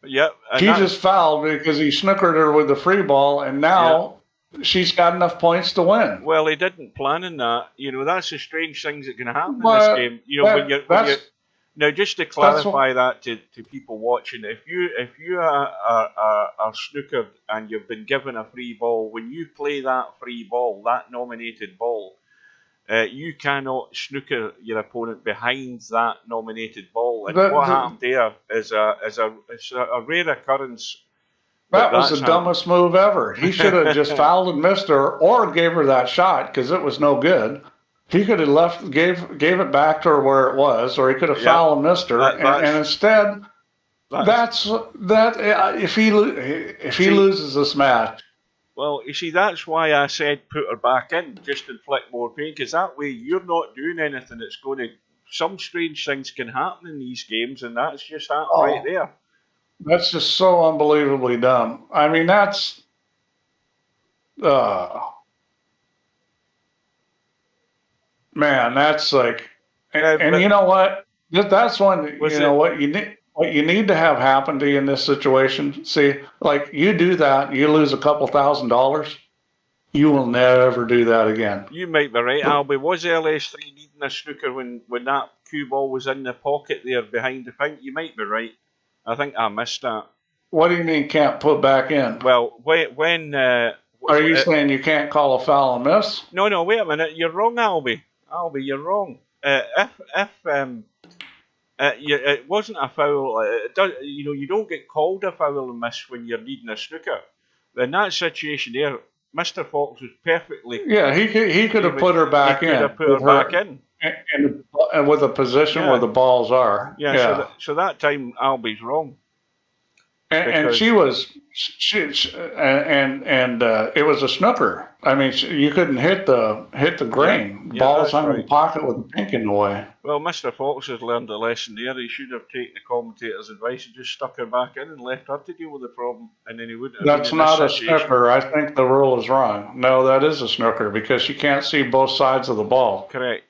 Yep. He just fouled because he snookered her with the free ball, and now she's got enough points to win. Well, he didn't plan on that. You know, that's the strange things that can happen in this game. You know, when you're now, just to clarify that to people watching, if you are snookered and you've been given a free ball, when you play that free ball, that nominated ball, you cannot snooker your opponent behind that nominated ball. And what happened there is a rare occurrence. That was the dumbest move ever. He should have just fouled and missed her, or gave her that shot because it was no good. He could have gave it back to her where it was, or he could have fouled and missed her. And instead, if he loses this match. Well, you see, that's why I said put her back in, just to inflict more pain, because that way you're not doing anything that's going to. Some strange things can happen in these games, and that's just that right there. That's just so unbelievably dumb. I mean, that's. Man, that's like. And you know what? That's one. What you need to have happen to you in this situation. See, like you do that, you lose a couple $1,000. You will never do that again. You might be right, Albie. Was LS3 needing a snooker when that cue ball was in the pocket there behind the thing? You might be right. I think I missed that. What do you mean can't put back in? Well, when are you saying you can't call a foul and miss? No, wait a minute. You're wrong, Albie. Albie, you're wrong. It wasn't a foul. You don't get called a foul and miss when you're needing a snooker. In that situation there, Mr. Fox was perfectly. Yeah, he could have put her back in. He could have put her back in. And with a position where the balls are. Yeah. So that time, Albie's wrong. And she was, it was a snooker. I mean, you couldn't hit the grain. Balls hung in the pocket with the pink in the way. Well, Mr. Fox has learned a lesson there. He should have taken the commentator's advice and just stuck her back in and left her to deal with the problem, and then he wouldn't have. That's not a snooker. I think the rule is wrong. No, that is a snooker because you can't see both sides of the ball. Correct.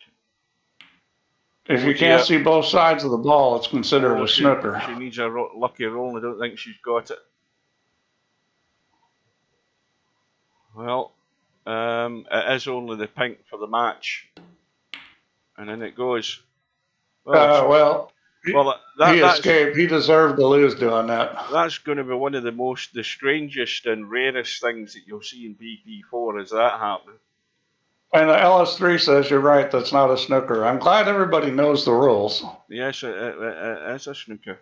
If you can't see both sides of the ball, it's considered a snooker. She needs a lucky roll, and I don't think she's got it. Well, it is only the pink for the match. And then it goes. He escaped. He deserved to lose doing that. That's going to be one of the strangest and rarest things that you'll see in VP4 is that happening. And the LS3 says you're right. That's not a snooker. I'm glad everybody knows the rules. Yes, it's a snooker.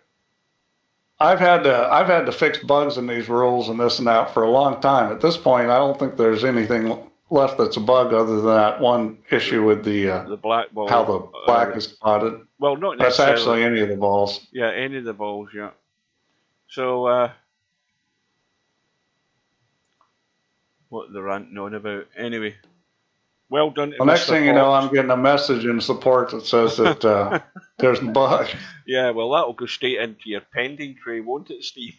I've had to fix bugs in these rules and this and that for a long time. At this point, I don't think there's anything left that's a bug other than that one issue with the black ball. How the black is spotted. Well, not necessarily. That's actually any of the balls. Yeah, any of the balls. Yeah. So what the ranting on about? Anyway. Well done. The next thing you know, I'm getting a message in support that says that there's a bug. Yeah, well, that'll go straight into your pending tray, won't it, Steve?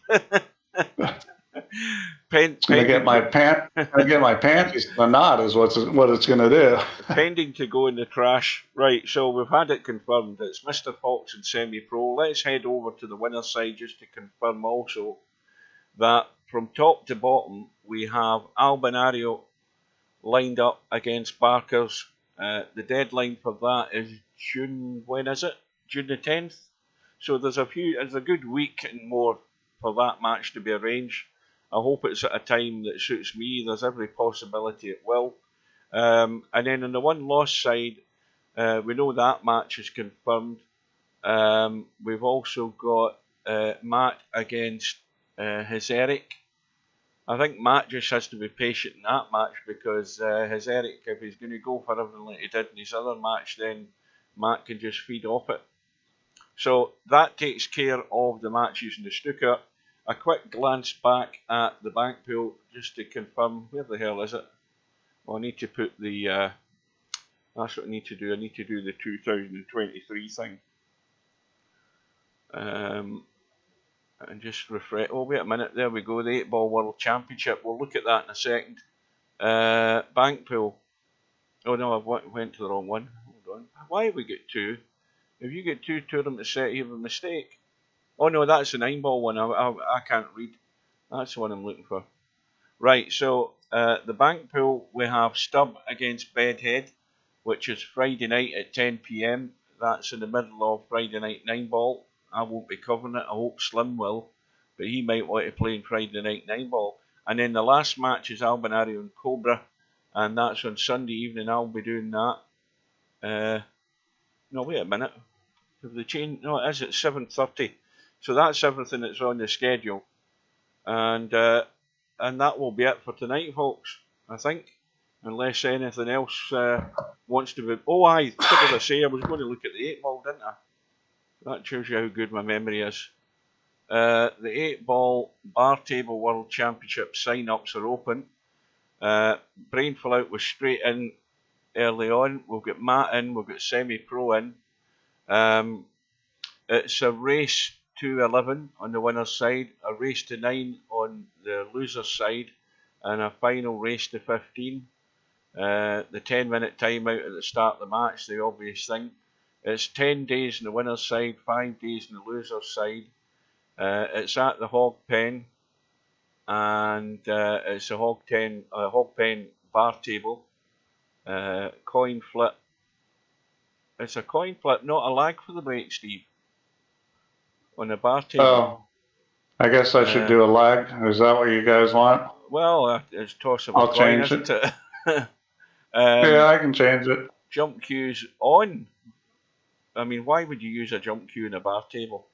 It's going to get my panties in a knot is what it's going to do. Pending to go in the trash. Right, so we've had it confirmed. It's Mr. Fox and Semi-Pro. Let's head over to the winner's side just to confirm also that from top to bottom we have Albinario lined up against Barker's. The deadline for that is June. When is it? June the 10th. So there's a good week and more for that match to be arranged. I hope it's at a time that suits me. There's every possibility it will. And then on the one loss side, we know that match is confirmed. We've also got Matt against Hezeric. I think Matt just has to be patient in that match because Hezeric, if he's going to go for everything like he did in his other match, then Matt can just feed off it. So that takes care of the matches in the snooker. A quick glance back at the bank pool just to confirm, where the hell is it? Well, I need to put the, that's what I need to do. I need to do the 2023 thing. And just refresh. Oh, wait a minute. There we go. The 8-Ball World Championship. We'll look at that in a second. Bank pool. Oh no, I went to the wrong one. Hold on. Why have we got two? If you get two tournament set, you have a mistake. Oh no, that's the 9-ball one. I can't read. That's the one I'm looking for. Right, so the bank pool, we have Stub against Bedhead, which is Friday night at 10 p.m. That's in the middle of Friday night 9-ball. I won't be covering it. I hope Slim will, but he might want to play in Friday night 9-ball. And then the last match is Albinario and Cobra, and that's on Sunday evening. I'll be doing that. No, wait a minute. Have they changed? No, it is at 7:30. So that's everything that's on the schedule, and that will be it for tonight, folks. I think, unless anything else wants to be. Oh, what did I say? I was going to look at the 8-ball, didn't I? That shows you how good my memory is. The 8-ball bar table world championship sign-ups are open. Brainful Out was straight in early on. We've got Matt in. We've got semi-pro in. It's a race to 11 on the winner's side, a race to 9 on the loser's side, and a final race to 15. The 10-minute timeout at the start of the match, the obvious thing. It's 10 days on the winner's side, 5 days on the loser's side. It's at the Hog Pen, and it's a Hog Pen bar table. Coin flip. It's a coin flip, not a lag for the break, Steve. On the bar table. Oh, I guess I should do a lag. Is that what you guys want? Well, it's toss of a I'll coin, change isn't it? Yeah, I can change it. Jump cues on. I mean, why would you use a jump cue in a bar table?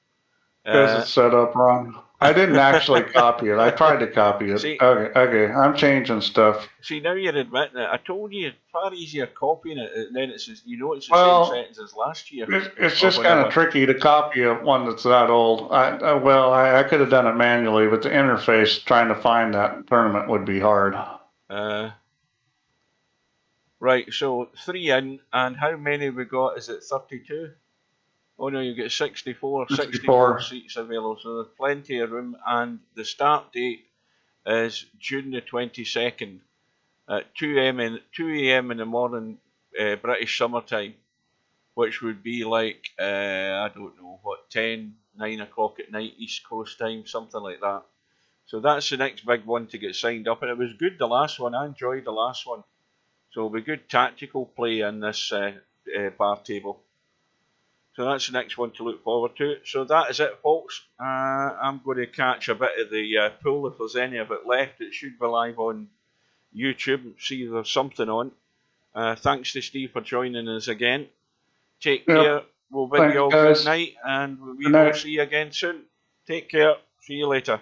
Because it's set up wrong. I didn't actually copy it. I tried to copy it. See, okay. I'm changing stuff. See, now you're admitting it. I told you it's far easier copying it, and then it's it's the same sentence as last year. It's just kind of tricky to copy one that's that old. I could have done it manually, but the interface trying to find that tournament would be hard. Right, so 3 in, and how many we got? Is it 32? Oh no, you get 64 seats available, so there's plenty of room, and the start date is June the 22nd at 2 a.m. in the morning British summertime, which would be like, I don't know, what, 9 o'clock at night East Coast time, something like that. So that's the next big one to get signed up, and it was good the last one. I enjoyed the last one. So it'll be good tactical play in this bar table. So that's the next one to look forward to. So that is it, folks. I'm going to catch a bit of the pool if there's any of it left. It should be live on YouTube. See if there's something on. Thanks to Steve for joining us again. Take care. We'll bid you all good night, and we will see you again soon. Take care. See you later.